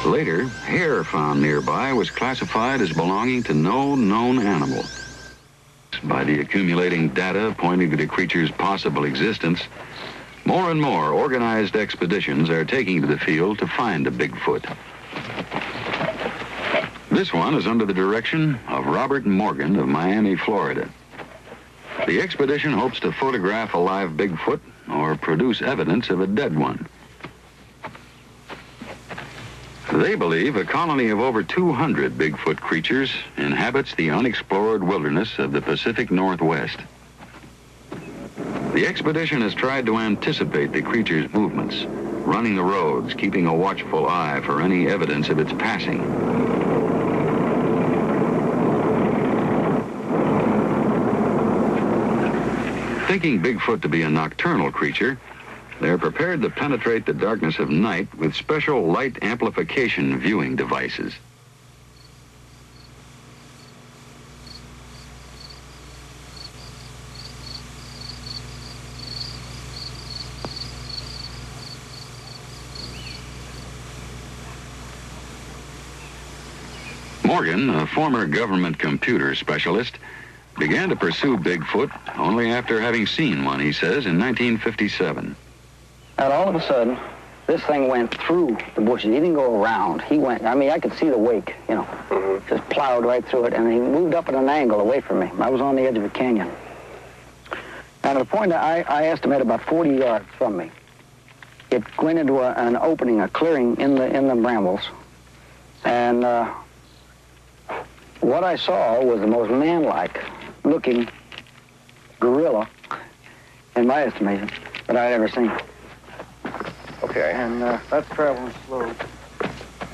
Later, hair found nearby was classified as belonging to no known animal. By the accumulating data pointing to the creature's possible existence, more and more organized expeditions are taking to the field to find a Bigfoot. This one is under the direction of Robert Morgan of Miami, Florida. The expedition hopes to photograph a live Bigfoot or produce evidence of a dead one. They believe a colony of over 200 Bigfoot creatures inhabits the unexplored wilderness of the Pacific Northwest. The expedition has tried to anticipate the creature's movements, running the roads, keeping a watchful eye for any evidence of its passing. Thinking Bigfoot to be a nocturnal creature, they're prepared to penetrate the darkness of night with special light amplification viewing devices. Morgan, a former government computer specialist, began to pursue Bigfoot only after having seen one, he says, in 1957. And all of a sudden, this thing went through the bushes. He didn't go around. He went, I mean, I could see the wake, you know, just plowed right through it, and he moved up at an angle away from me. I was on the edge of a canyon. And at a point, I estimate about 40 yards from me, it went into an opening, a clearing in the brambles, And what I saw was the most man-like looking gorilla, in my estimation, that I'd ever seen. Okay. And that's traveling slow.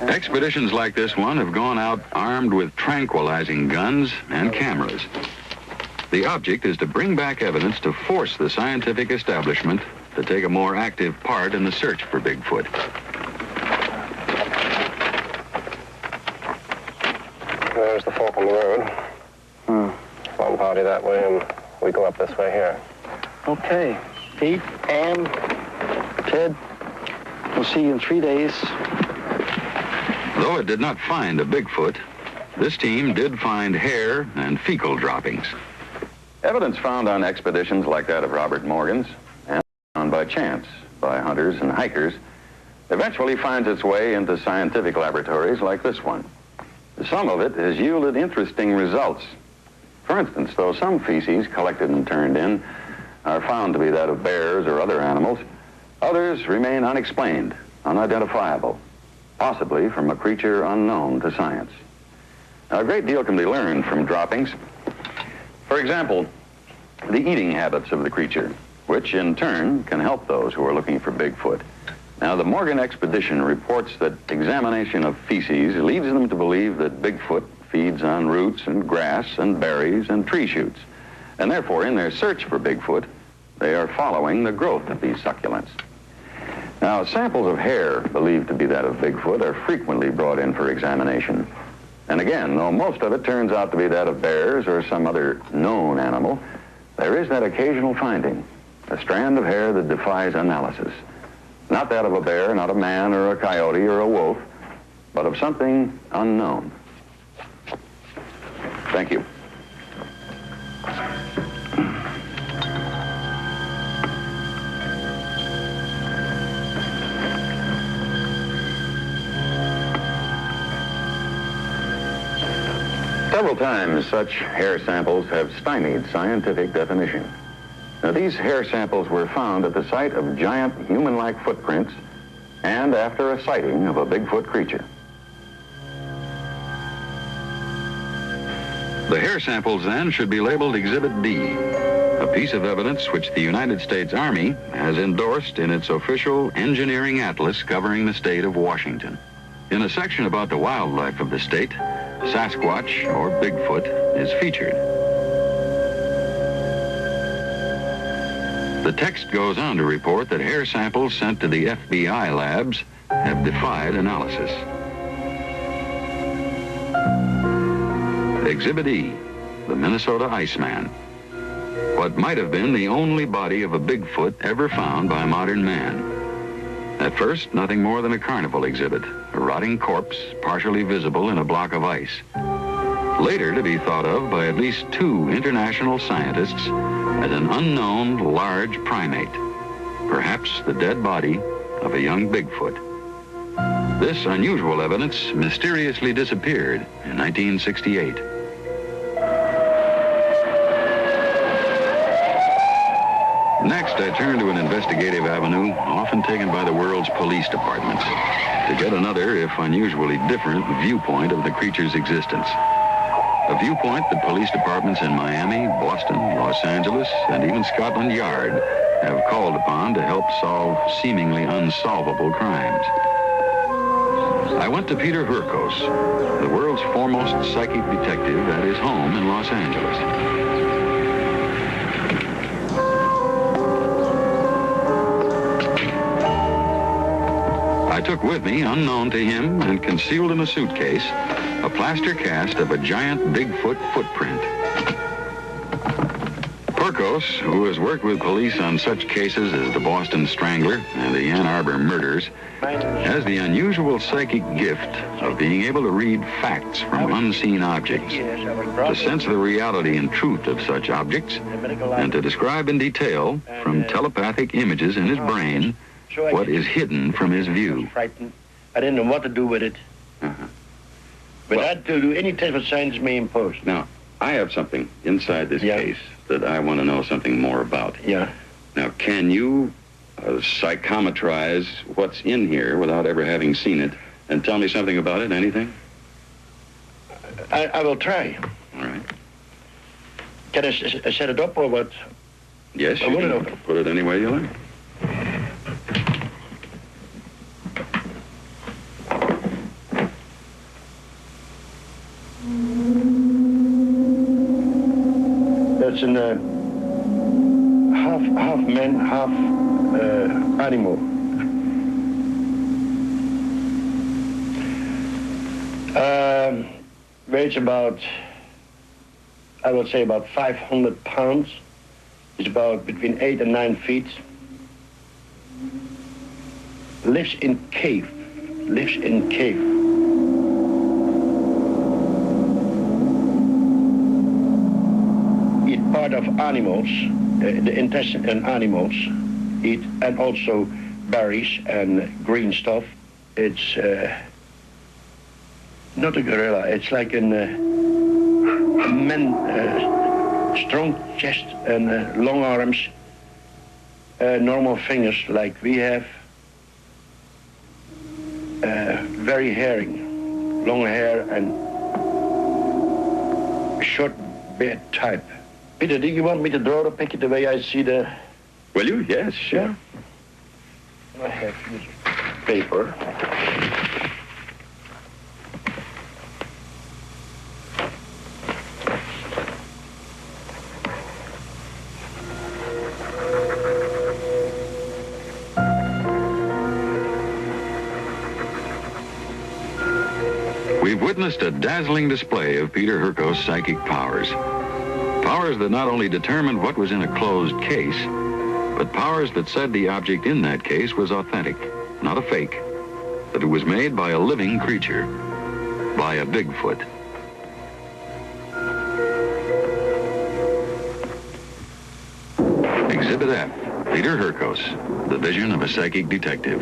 Expeditions like this one have gone out armed with tranquilizing guns and cameras. The object is to bring back evidence to force the scientific establishment to take a more active part in the search for Bigfoot. There's the fork in the road. One party that way, and we go up this way here. Okay. Pete, Ann, Ted, we'll see you in 3 days. Though it did not find a Bigfoot, this team did find hair and fecal droppings. Evidence found on expeditions like that of Robert Morgan's, and found by chance by hunters and hikers, eventually finds its way into scientific laboratories like this one. Some of it has yielded interesting results. For instance, though some feces collected and turned in are found to be that of bears or other animals, others remain unexplained, unidentifiable, possibly from a creature unknown to science. Now, a great deal can be learned from droppings. For example, the eating habits of the creature, which in turn can help those who are looking for Bigfoot. Now, the Morgan expedition reports that examination of feces leads them to believe that Bigfoot feeds on roots and grass and berries and tree shoots. And therefore, in their search for Bigfoot, they are following the growth of these succulents. Now, samples of hair believed to be that of Bigfoot are frequently brought in for examination. And again, though most of it turns out to be that of bears or some other known animal, there is that occasional finding, a strand of hair that defies analysis. Not that of a bear, not a man or a coyote or a wolf, but of something unknown. Thank you. Several times, such hair samples have stymied scientific definition. Now, these hair samples were found at the site of giant human-like footprints and after a sighting of a Bigfoot creature. The hair samples, then, should be labeled Exhibit D, a piece of evidence which the United States Army has endorsed in its official engineering atlas covering the state of Washington. In a section about the wildlife of the state, Sasquatch, or Bigfoot, is featured. The text goes on to report that hair samples sent to the FBI labs have defied analysis. Exhibit E, the Minnesota Iceman. What might have been the only body of a Bigfoot ever found by modern man. At first, nothing more than a carnival exhibit, a rotting corpse partially visible in a block of ice. Later to be thought of by at least 2 international scientists as an unknown large primate, perhaps the dead body of a young Bigfoot. This unusual evidence mysteriously disappeared in 1968. Next, I turn to an investigative avenue often taken by the world's police departments to get another, if unusually different, viewpoint of the creature's existence. A viewpoint that police departments in Miami, Boston, Los Angeles, and even Scotland Yard have called upon to help solve seemingly unsolvable crimes. I went to Peter Hurkos, the world's foremost psychic detective, at his home in Los Angeles. I took with me, unknown to him and concealed in a suitcase, a plaster cast of a giant Bigfoot footprint. Hurkos, who has worked with police on such cases as the Boston Strangler and the Ann Arbor murders, has the unusual psychic gift of being able to read facts from unseen objects, to sense the reality and truth of such objects, and to describe in detail, from telepathic images in his brain, what is hidden from his view. I didn't know what to do with it. But I had to do any type of science may impose. Now, I have something inside this case that I want to know something more about. Yeah. Now, can you psychometrize what's in here without ever having seen it And tell me something about it, anything? I will try. All right. Can I set it up or what? Yes, you can put it any way you like. That's an half man, half animal. Weighs about, I would say about 500 pounds. It's about between 8 and 9 feet. Lives in cave. Lives in cave. Eat part of animals, the intestine and animals eat, and also berries and green stuff. It's not a gorilla. It's like a man, strong chest and long arms, normal fingers like we have. Very hairy, long hair and short beard type. Peter, do you want me to draw the picture the way I see the... Will you? Yes, sure. I have this paper. We've witnessed a dazzling display of Peter Herko's psychic powers. Powers that not only determined what was in a closed case, but powers that said the object in that case was authentic, not a fake, that it was made by a living creature, by a Bigfoot. Exhibit F, Peter Herkos, the vision of a psychic detective.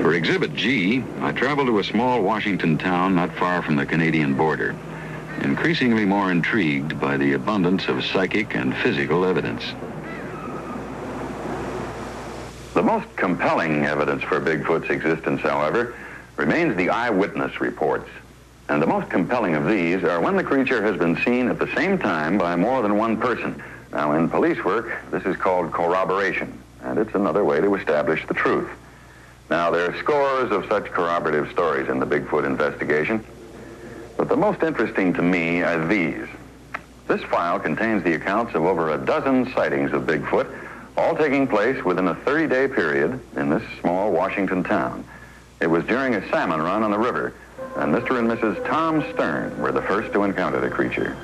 For Exhibit G, I traveled to a small Washington town not far from the Canadian border, increasingly more intrigued by the abundance of psychic and physical evidence. The most compelling evidence for Bigfoot's existence, however, remains the eyewitness reports. And the most compelling of these are when the creature has been seen at the same time by more than one person. Now, in police work, this is called corroboration, and it's another way to establish the truth. Now, there are scores of such corroborative stories in the Bigfoot investigation, but the most interesting to me are these. This file contains the accounts of over a dozen sightings of Bigfoot, all taking place within a 30-day period in this small Washington town. It was during a salmon run on the river, and Mr. and Mrs. Tom Stern were the first to encounter the creature.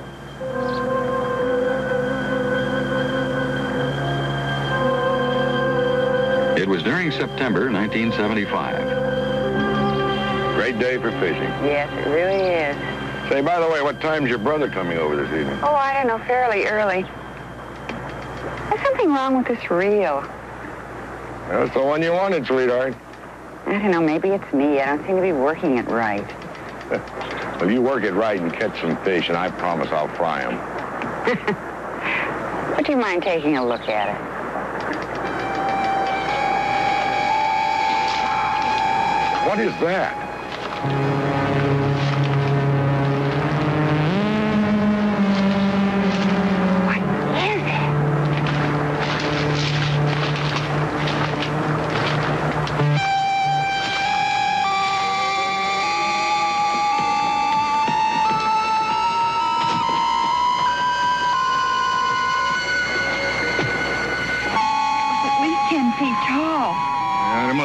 It was during September 1975. Great day for fishing. Yes, it really is. Say, by the way, what time's your brother coming over this evening? Oh, I don't know, fairly early. There's something wrong with this reel. That's the one you wanted, sweetheart. I don't know, maybe it's me. I don't seem to be working it right. If you work it right and catch some fish, and I promise I'll fry them. Would you mind taking a look at it? What is that?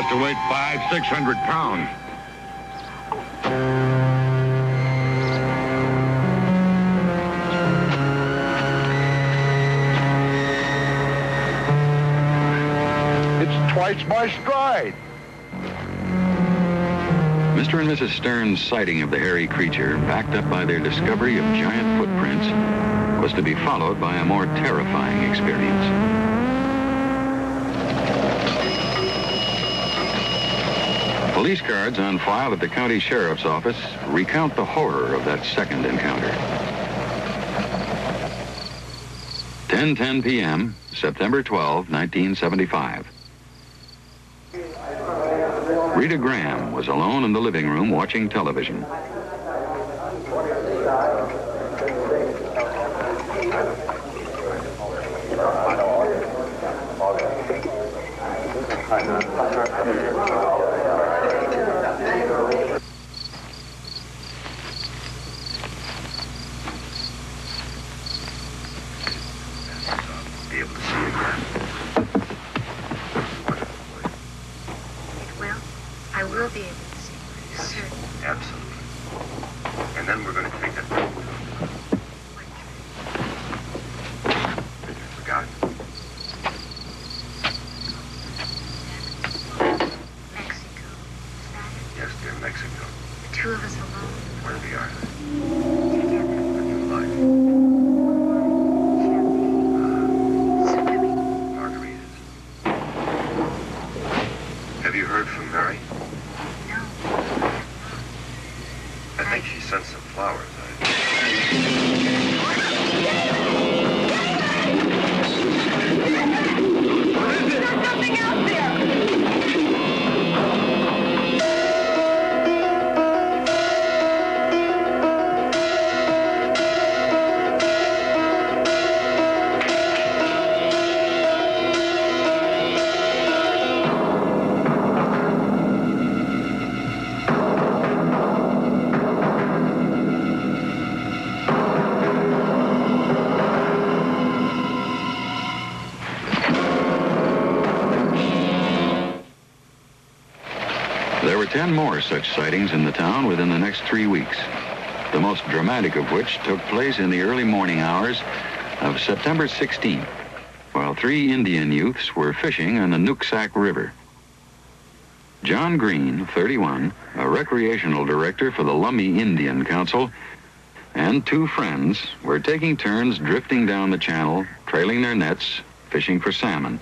To weigh 500-600 pounds. It's twice my stride. Mr. and Mrs. Stern's sighting of the hairy creature, backed up by their discovery of giant footprints, was to be followed by a more terrifying experience. Police cards on file at the county sheriff's office recount the horror of that second encounter. 10:10 p.m., September 12, 1975. Rita Graham was alone in the living room watching television. I will be able to see you, certain. Absolutely. And then we're going to take that trip. Have you forgotten? Mexico. Is that it? Yes, dear, Mexico. The two of us alone. Where we are. Together. A new life. Swimming. Margaritas. Have you heard from Mary? I think she sent some flowers. There's something out there! There were 10 more such sightings in the town within the next 3 weeks, the most dramatic of which took place in the early morning hours of September 16th, while 3 Indian youths were fishing on the Nooksack River. John Green, 31, a recreational director for the Lummi Indian Council, and 2 friends were taking turns drifting down the channel, trailing their nets, fishing for salmon.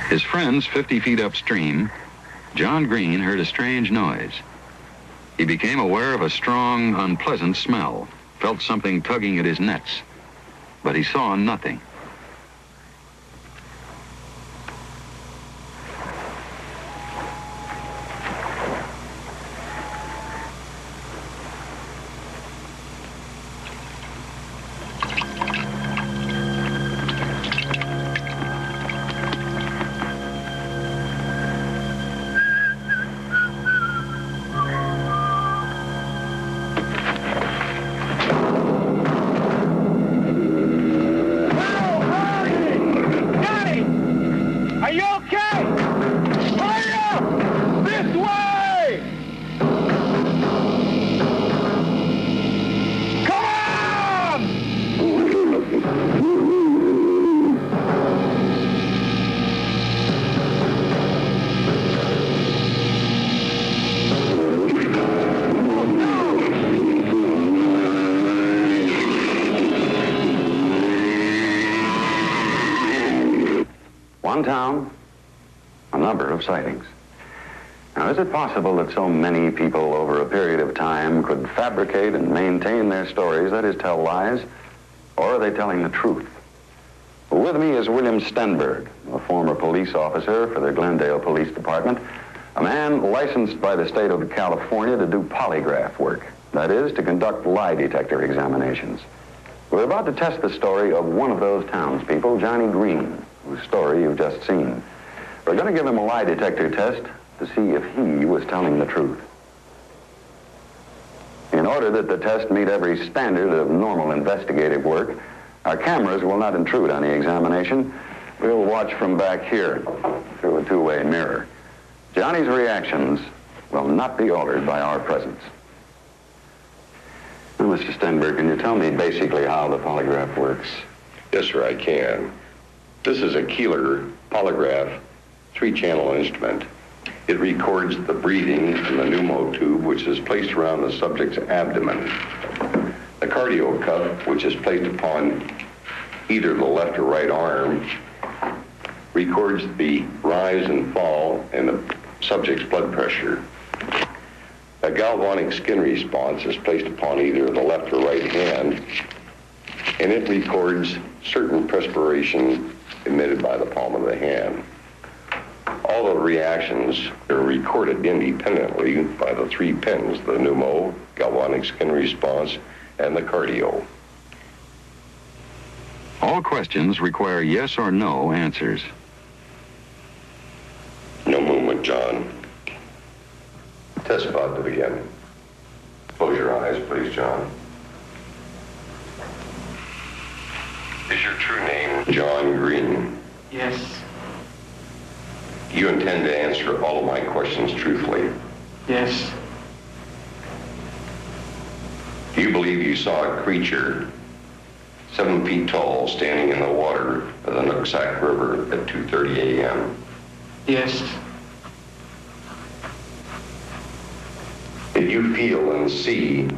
His friends 50 feet upstream, John Green heard a strange noise. He became aware of a strong, unpleasant smell, felt something tugging at his nets, but he saw nothing. One town, a number of sightings. Now, is it possible that so many people over a period of time could fabricate and maintain their stories, that is, tell lies, or are they telling the truth? Well, with me is William Stenberg, a former police officer for the Glendale Police Department, a man licensed by the state of California to do polygraph work, that is, to conduct lie detector examinations. We're about to test the story of one of those townspeople, Johnny Green, whose story you've just seen. We're going to give him a lie detector test to see if he was telling the truth. In order that the test meet every standard of normal investigative work, our cameras will not intrude on the examination. We'll watch from back here through a two-way mirror. Johnny's reactions will not be altered by our presence. Well, Mr. Stenberg, can you tell me basically how the polygraph works? Yes, sir, I can. This is a Keeler polygraph 3-channel instrument. It records the breathing in the pneumo tube, which is placed around the subject's abdomen. The cardio cuff, which is placed upon either the left or right arm, records the rise and fall in the subject's blood pressure. A galvanic skin response is placed upon either the left or right hand, and it records certain perspiration emitted by the palm of the hand. All the reactions are recorded independently by the 3 pins, the pneumo, galvanic skin response, and the cardio. All questions require yes or no answers. No movement, John. Test about to begin. Close your eyes, please, John. Is your true name John Green? Yes. You intend to answer all of my questions truthfully? Yes. Do you believe you saw a creature 7 feet tall standing in the water of the Nooksack River at 2:30 a.m.? Yes. Did you feel and see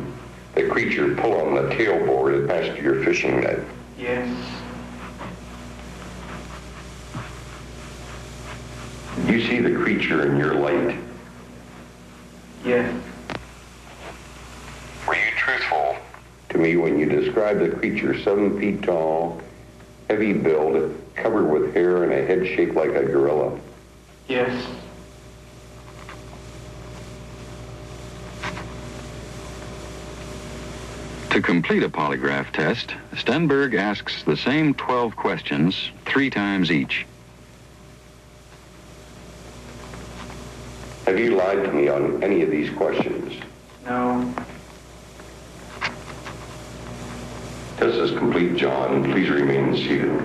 the creature pull on the tailboard attached to your fishing net? Yes. Did you see the creature in your light? Yes. Were you truthful to me when you described the creature 7 feet tall, heavy build, covered with hair and a head shaped like a gorilla? Yes. To complete a polygraph test, Stenberg asks the same 12 questions 3 times each. Have you lied to me on any of these questions? No. Test is complete, John. Please remain seated.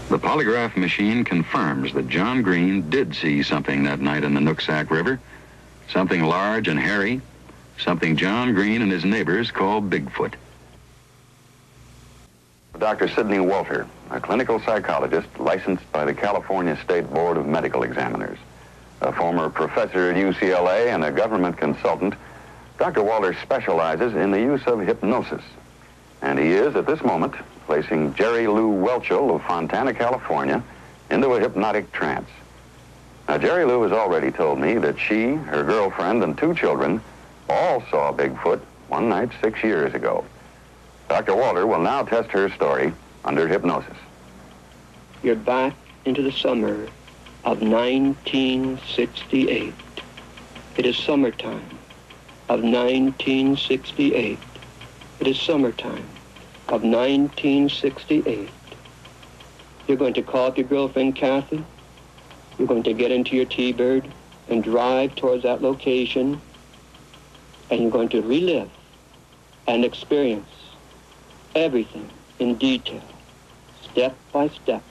The polygraph machine confirms that John Green did see something that night in the Nooksack River. Something large and hairy. Something John Green and his neighbors call Bigfoot. Dr. Sidney Walter, a clinical psychologist licensed by the California State Board of Medical Examiners. A former professor at UCLA and a government consultant, Dr. Walter specializes in the use of hypnosis. And he is, at this moment, placing Jerry Lou Welchel of Fontana, California, into a hypnotic trance. Now, Jerry Lou has already told me that she, her girlfriend, and 2 children all saw Bigfoot one night 6 years ago. Dr. Walter will now test her story under hypnosis. You're back into the summer of 1968. It is summertime of 1968. It is summertime of 1968. You're going to call up your girlfriend, Kathy. You're going to get into your T-Bird and drive towards that location, and you're going to relive and experience everything in detail, step by step.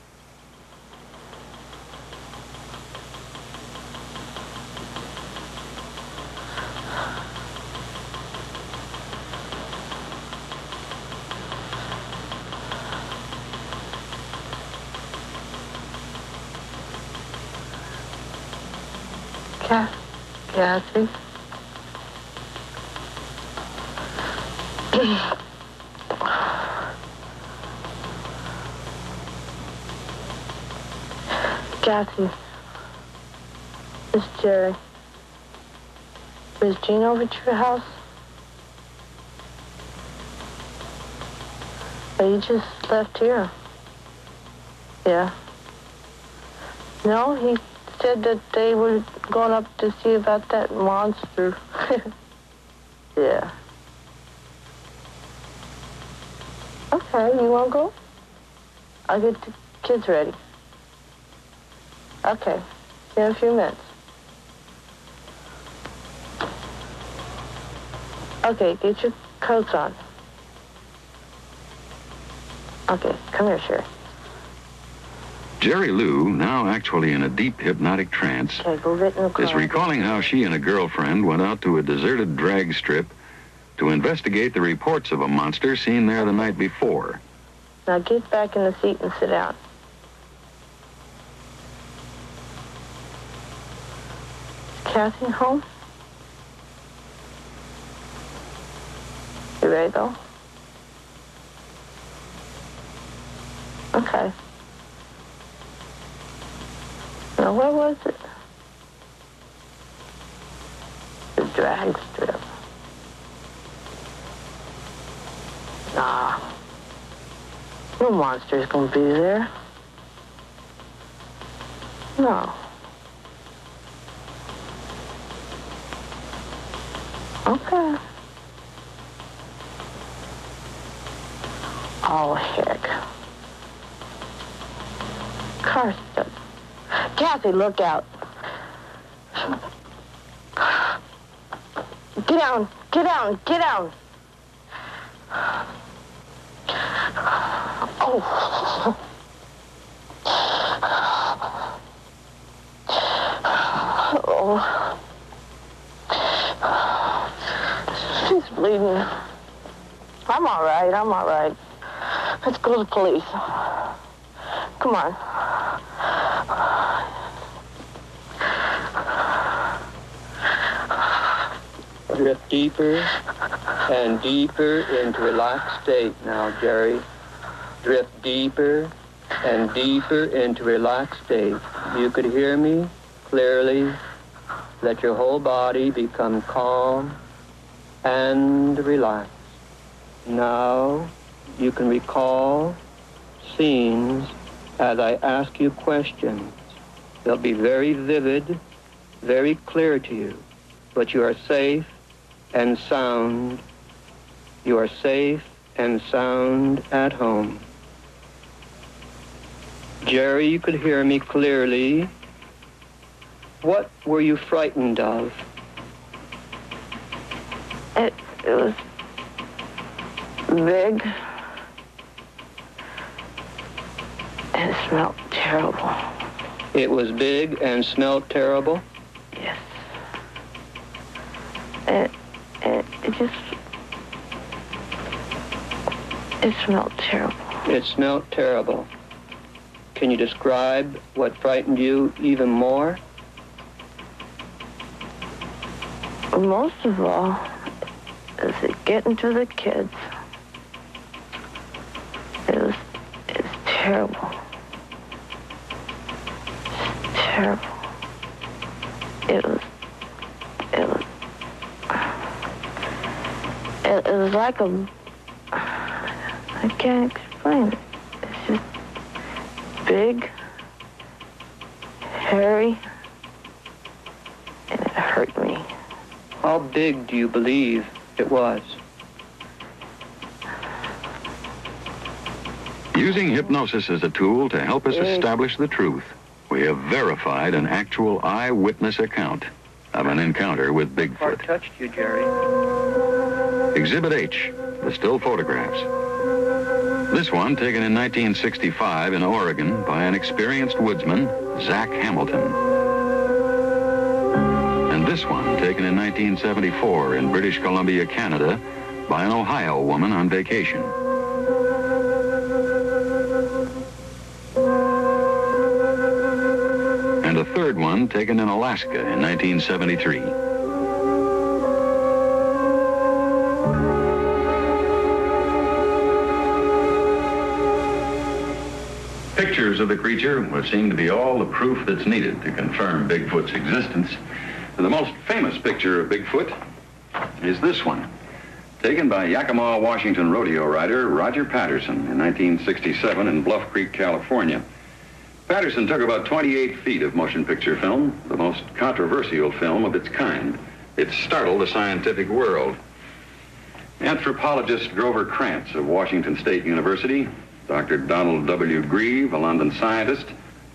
Kathy? Kathy, it's Jerry. Is Jean over at your house? Or you just left here? Yeah. No, he said that they were going up to see about that monster. Yeah. Okay, you want to go? I'll get the kids ready. Okay, see you in a few minutes. Okay, get your coats on. Okay, come here, Sherry. Jerry Lou, now actually in a deep hypnotic trance, is recalling how she and a girlfriend went out to a deserted drag strip to investigate the reports of a monster seen there the night before. Now get back in the seat and sit down. Is Kathy home? You ready, though? Okay. Now, where was it? The drag strip. Nah. No monster's gonna be there. No. Okay. Oh, heck. Carson. Kathy, look out. Get down, get down, get down. Oh. Oh. She's bleeding. I'm all right, I'm all right. Let's go to the police. Come on. Drift deeper and deeper into relaxed state now, Jerry. Drift deeper and deeper into relaxed state. You could hear me clearly. Let your whole body become calm and relaxed. Now you can recall scenes as I ask you questions. They'll be very vivid, very clear to you, but you are safe and sound. You are safe and sound at home. Jerry, you could hear me clearly. What were you frightened of? It was big. And it smelled terrible. It was big and smelled terrible? Yes. It smelled terrible. It smelled terrible. Can you describe what frightened you even more? Most of all, is it getting to the kids. It's terrible. It's terrible. It was like I can't explain it. It's just big, hairy, and it hurt me. How big do you believe it was? Using hypnosis as a tool to help us establish the truth, we have verified an actual eyewitness account of an encounter with Bigfoot. What touched you, Jerry? Exhibit H, the still photographs. This one taken in 1965 in Oregon by an experienced woodsman, Zach Hamilton. And this one taken in 1974 in British Columbia, Canada, by an Ohio woman on vacation. And a third one taken in Alaska in 1973. Pictures of the creature would seem to be all the proof that's needed to confirm Bigfoot's existence. The most famous picture of Bigfoot is this one, taken by Yakima, Washington rodeo rider Roger Patterson in 1967 in Bluff Creek, California. Patterson took about 28 feet of motion picture film, the most controversial film of its kind. It startled the scientific world. Anthropologist Grover Krantz of Washington State University, Dr. Donald W. Grieve, a London scientist,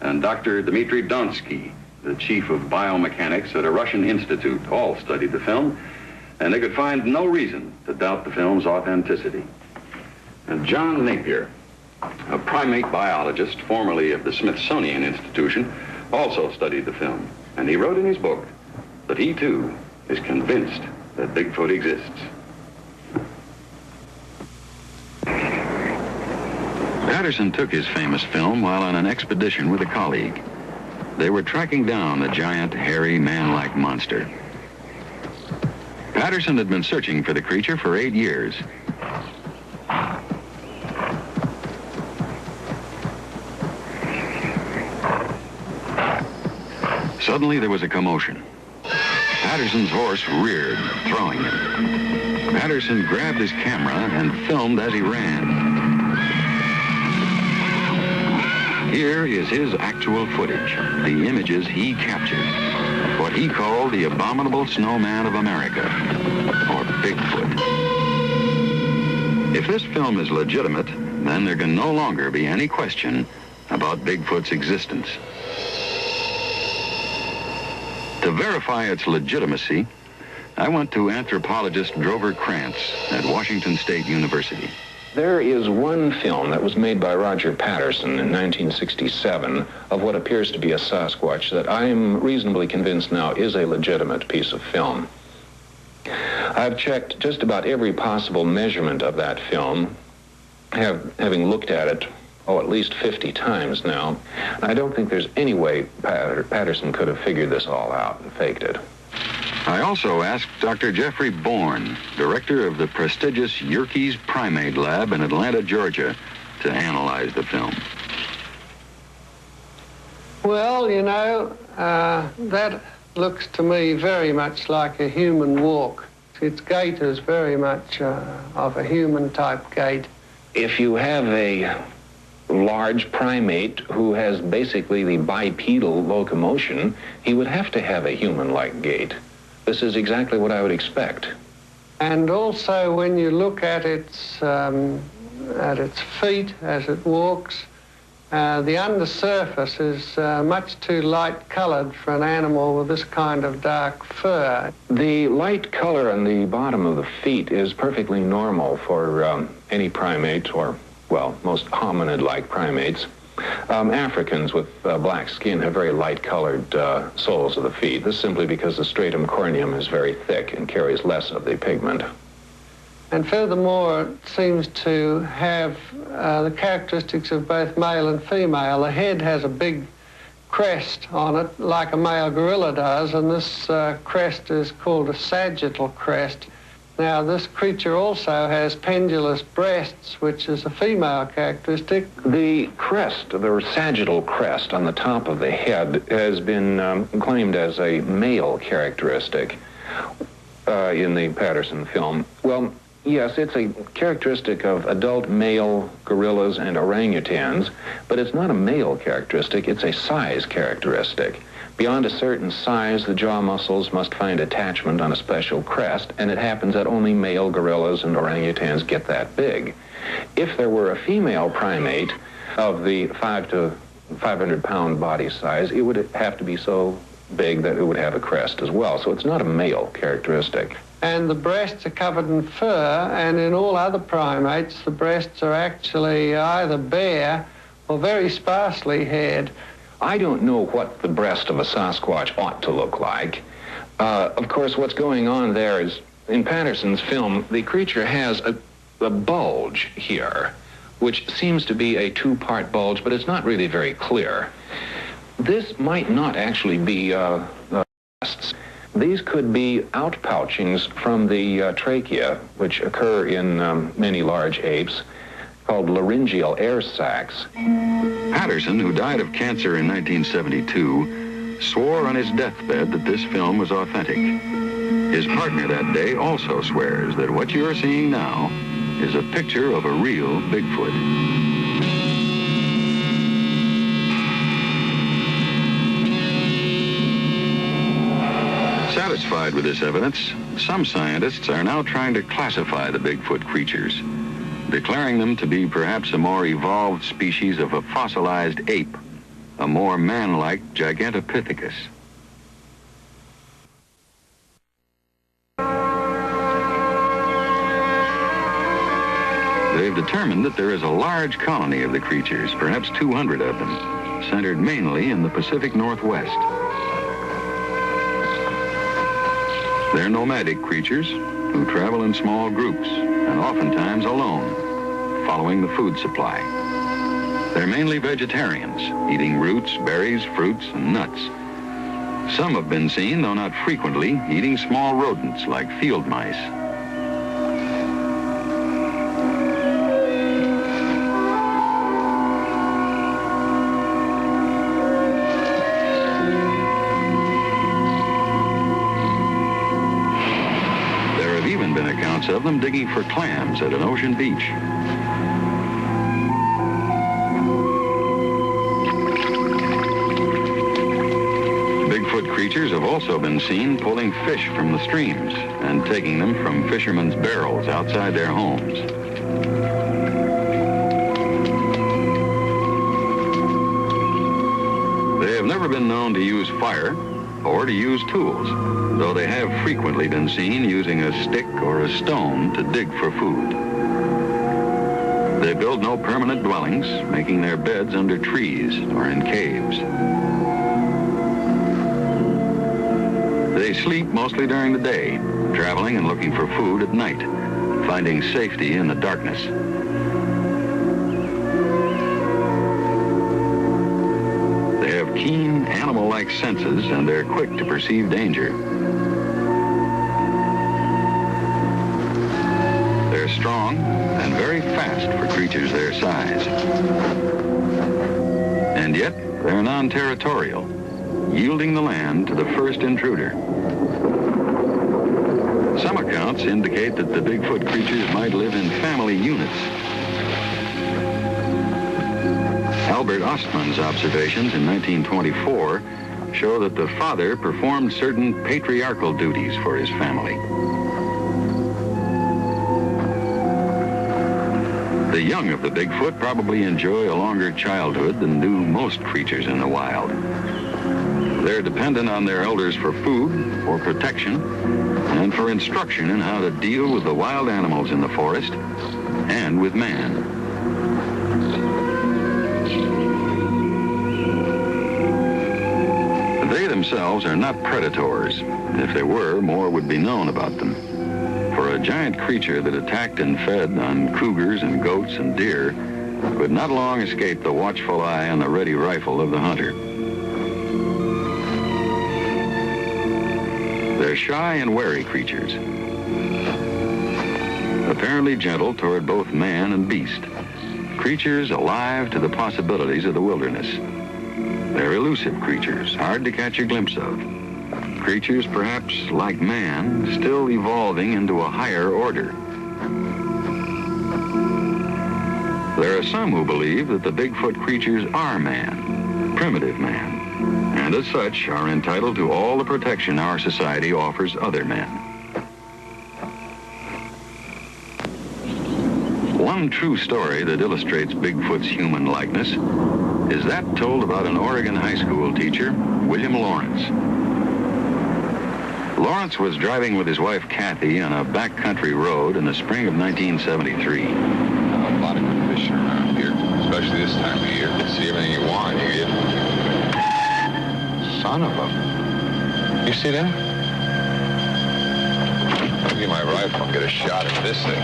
and Dr. Dmitry Donsky, the chief of biomechanics at a Russian institute, all studied the film, and they could find no reason to doubt the film's authenticity. And John Napier, A primate biologist, formerly of the Smithsonian Institution, also studied the film, and he wrote in his book that he, too, is convinced that Bigfoot exists. Patterson took his famous film while on an expedition with a colleague. They were tracking down the giant, hairy, man-like monster. Patterson had been searching for the creature for 8 years. Suddenly, there was a commotion. Patterson's horse reared, throwing him. Patterson grabbed his camera and filmed as he ran. Here is his actual footage, the images he captured, what he called the abominable snowman of America, or Bigfoot. If this film is legitimate, then there can no longer be any question about Bigfoot's existence. To verify its legitimacy, I went to anthropologist Drover Krantz at Washington State University. There is one film that was made by Roger Patterson in 1967 of what appears to be a Sasquatch that I'm reasonably convinced now is a legitimate piece of film. I've checked just about every possible measurement of that film, having looked at it, at least 50 times now. I don't think there's any way Patterson could have figured this all out and faked it. I also asked Dr. Jeffrey Bourne, director of the prestigious Yerkes Primate Lab in Atlanta, Georgia, to analyze the film. Well, you know, that looks to me very much like a human walk. Its gait is very much of a human-type gait. If you have a large primate who has basically the bipedal locomotion, he would have to have a human-like gait. This is exactly what I would expect. And also, when you look at its feet as it walks, the undersurface is much too light-colored for an animal with this kind of dark fur. The light color on the bottom of the feet is perfectly normal for any primate, or, well, most hominid-like primates. Africans with black skin have very light-colored soles of the feet. This is simply because the stratum corneum is very thick and carries less of the pigment. And furthermore, it seems to have the characteristics of both male and female. The head has a big crest on it, like a male gorilla does, and this crest is called a sagittal crest. Now, this creature also has pendulous breasts, which is a female characteristic. The crest, the sagittal crest on the top of the head, has been claimed as a male characteristic in the Patterson film. Well, yes, it's a characteristic of adult male gorillas and orangutans, but it's not a male characteristic, it's a size characteristic. Beyond a certain size, the jaw muscles must find attachment on a special crest, and it happens that only male gorillas and orangutans get that big. If there were a female primate of the 5 to 500-pound body size, it would have to be so big that it would have a crest as well. So it's not a male characteristic. And the breasts are covered in fur, and in all other primates, the breasts are actually either bare or very sparsely haired. I don't know what the breast of a Sasquatch ought to look like. Of course, what's going on there is, in Patterson's film, the creature has a bulge here, which seems to be a two-part bulge, but it's not really very clear. This might not actually be breasts. These could be outpouchings from the trachea, which occur in many large apes, called laryngeal air sacs. Patterson, who died of cancer in 1972, swore on his deathbed that this film was authentic. His partner that day also swears that what you are seeing now is a picture of a real Bigfoot. Satisfied with this evidence, some scientists are now trying to classify the Bigfoot creatures, declaring them to be perhaps a more evolved species of a fossilized ape, a more man-like Gigantopithecus. They've determined that there is a large colony of the creatures, perhaps 200 of them, centered mainly in the Pacific Northwest. They're nomadic creatures who travel in small groups and oftentimes alone, following the food supply. They're mainly vegetarians, eating roots, berries, fruits, and nuts. Some have been seen, though not frequently, eating small rodents like field mice. There have even been accounts of them digging for clams at an ocean beach. Bigfoot creatures have also been seen pulling fish from the streams and taking them from fishermen's barrels outside their homes. They have never been known to use fire or to use tools, though they have frequently been seen using a stick or a stone to dig for food. They build no permanent dwellings, making their beds under trees or in caves. They sleep mostly during the day, traveling and looking for food at night, finding safety in the darkness. They have keen animal-like senses and they're quick to perceive danger. They're strong and very fast for creatures their size. And yet, they're non-territorial, yielding the land to the first intruder. Some accounts indicate that the Bigfoot creatures might live in family units. Albert Ostman's observations in 1924 show that the father performed certain patriarchal duties for his family. The young of the Bigfoot probably enjoy a longer childhood than do most creatures in the wild. They're dependent on their elders for food, for protection, and for instruction in how to deal with the wild animals in the forest and with man. They themselves are not predators. If they were, more would be known about them. For a giant creature that attacked and fed on cougars and goats and deer could not long escape the watchful eye and the ready rifle of the hunter. They're shy and wary creatures, apparently gentle toward both man and beast, creatures alive to the possibilities of the wilderness. They're elusive creatures, hard to catch a glimpse of, creatures perhaps like man, still evolving into a higher order. There are some who believe that the Bigfoot creatures are man, primitive man, and as such are entitled to all the protection our society offers other men. One true story that illustrates Bigfoot's human likeness is that told about an Oregon high school teacher, William Lawrence. Lawrence was driving with his wife Kathy on a backcountry road in the spring of 1973. A lot of good fish around here, especially this time of year. You see everything you want, you get. Son of a... You see that? I'll get my rifle and get a shot at this thing.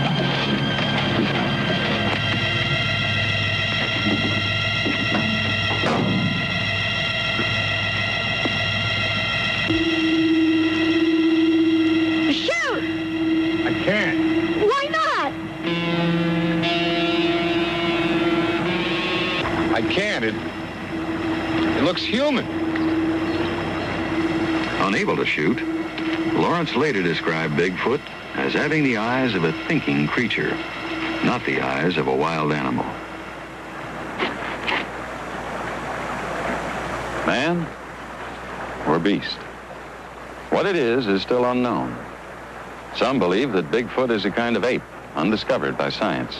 Shoot! I can't. Why not? I can't. It looks human. Unable to shoot, Lawrence later described Bigfoot as having the eyes of a thinking creature, not the eyes of a wild animal. Man or beast? What it is still unknown. Some believe that Bigfoot is a kind of ape, undiscovered by science,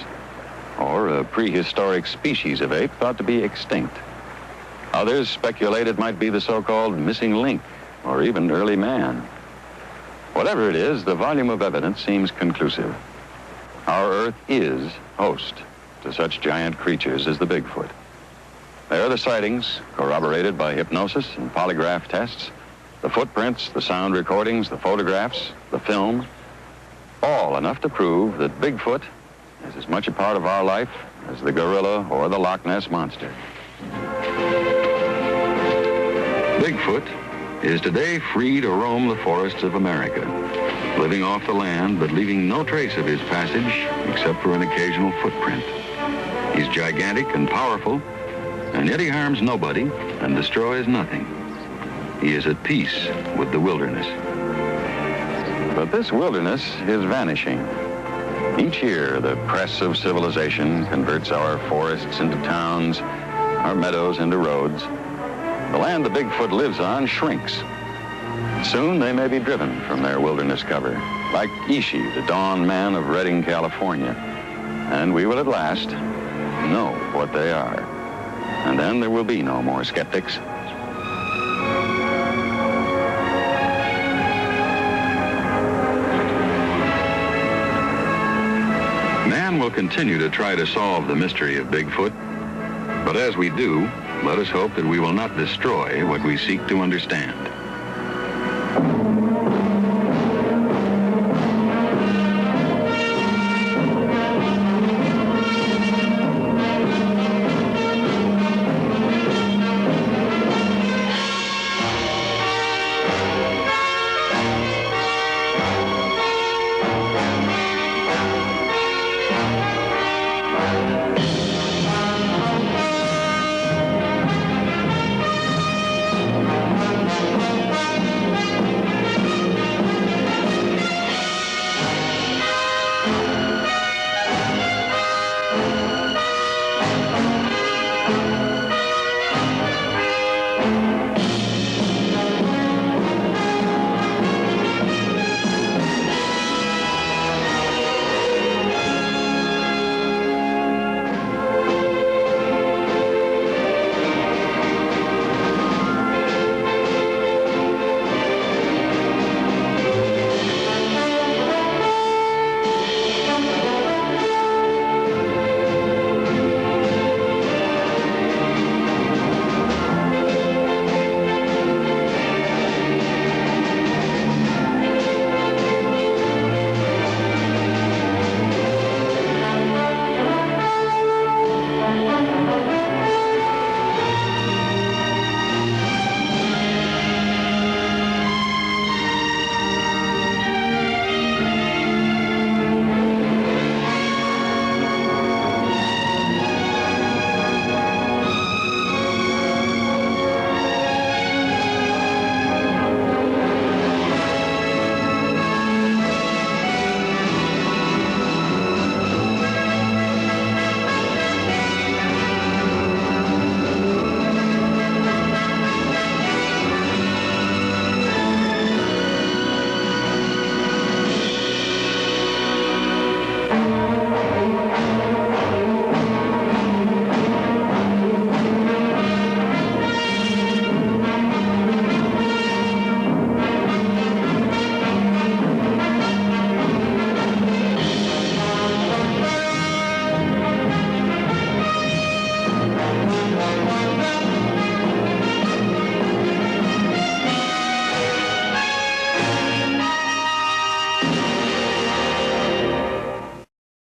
or a prehistoric species of ape thought to be extinct. Others speculate it might be the so-called missing link, or even early man. Whatever it is, the volume of evidence seems conclusive. our Earth is host to such giant creatures as the Bigfoot. There are the sightings, corroborated by hypnosis and polygraph tests, the footprints, the sound recordings, the photographs, the film, all enough to prove that Bigfoot is as much a part of our life as the gorilla or the Loch Ness Monster. Bigfoot is today free to roam the forests of America, living off the land but leaving no trace of his passage except for an occasional footprint. He's gigantic and powerful, and yet he harms nobody and destroys nothing. He is at peace with the wilderness. But this wilderness is vanishing. Each year, the press of civilization converts our forests into towns, our meadows into roads. The land the Bigfoot lives on shrinks. Soon they may be driven from their wilderness cover, like Ishi, the dawn man of Redding, California. And we will at last know what they are. And then there will be no more skeptics. Man will continue to try to solve the mystery of Bigfoot. But as we do, let us hope that we will not destroy what we seek to understand.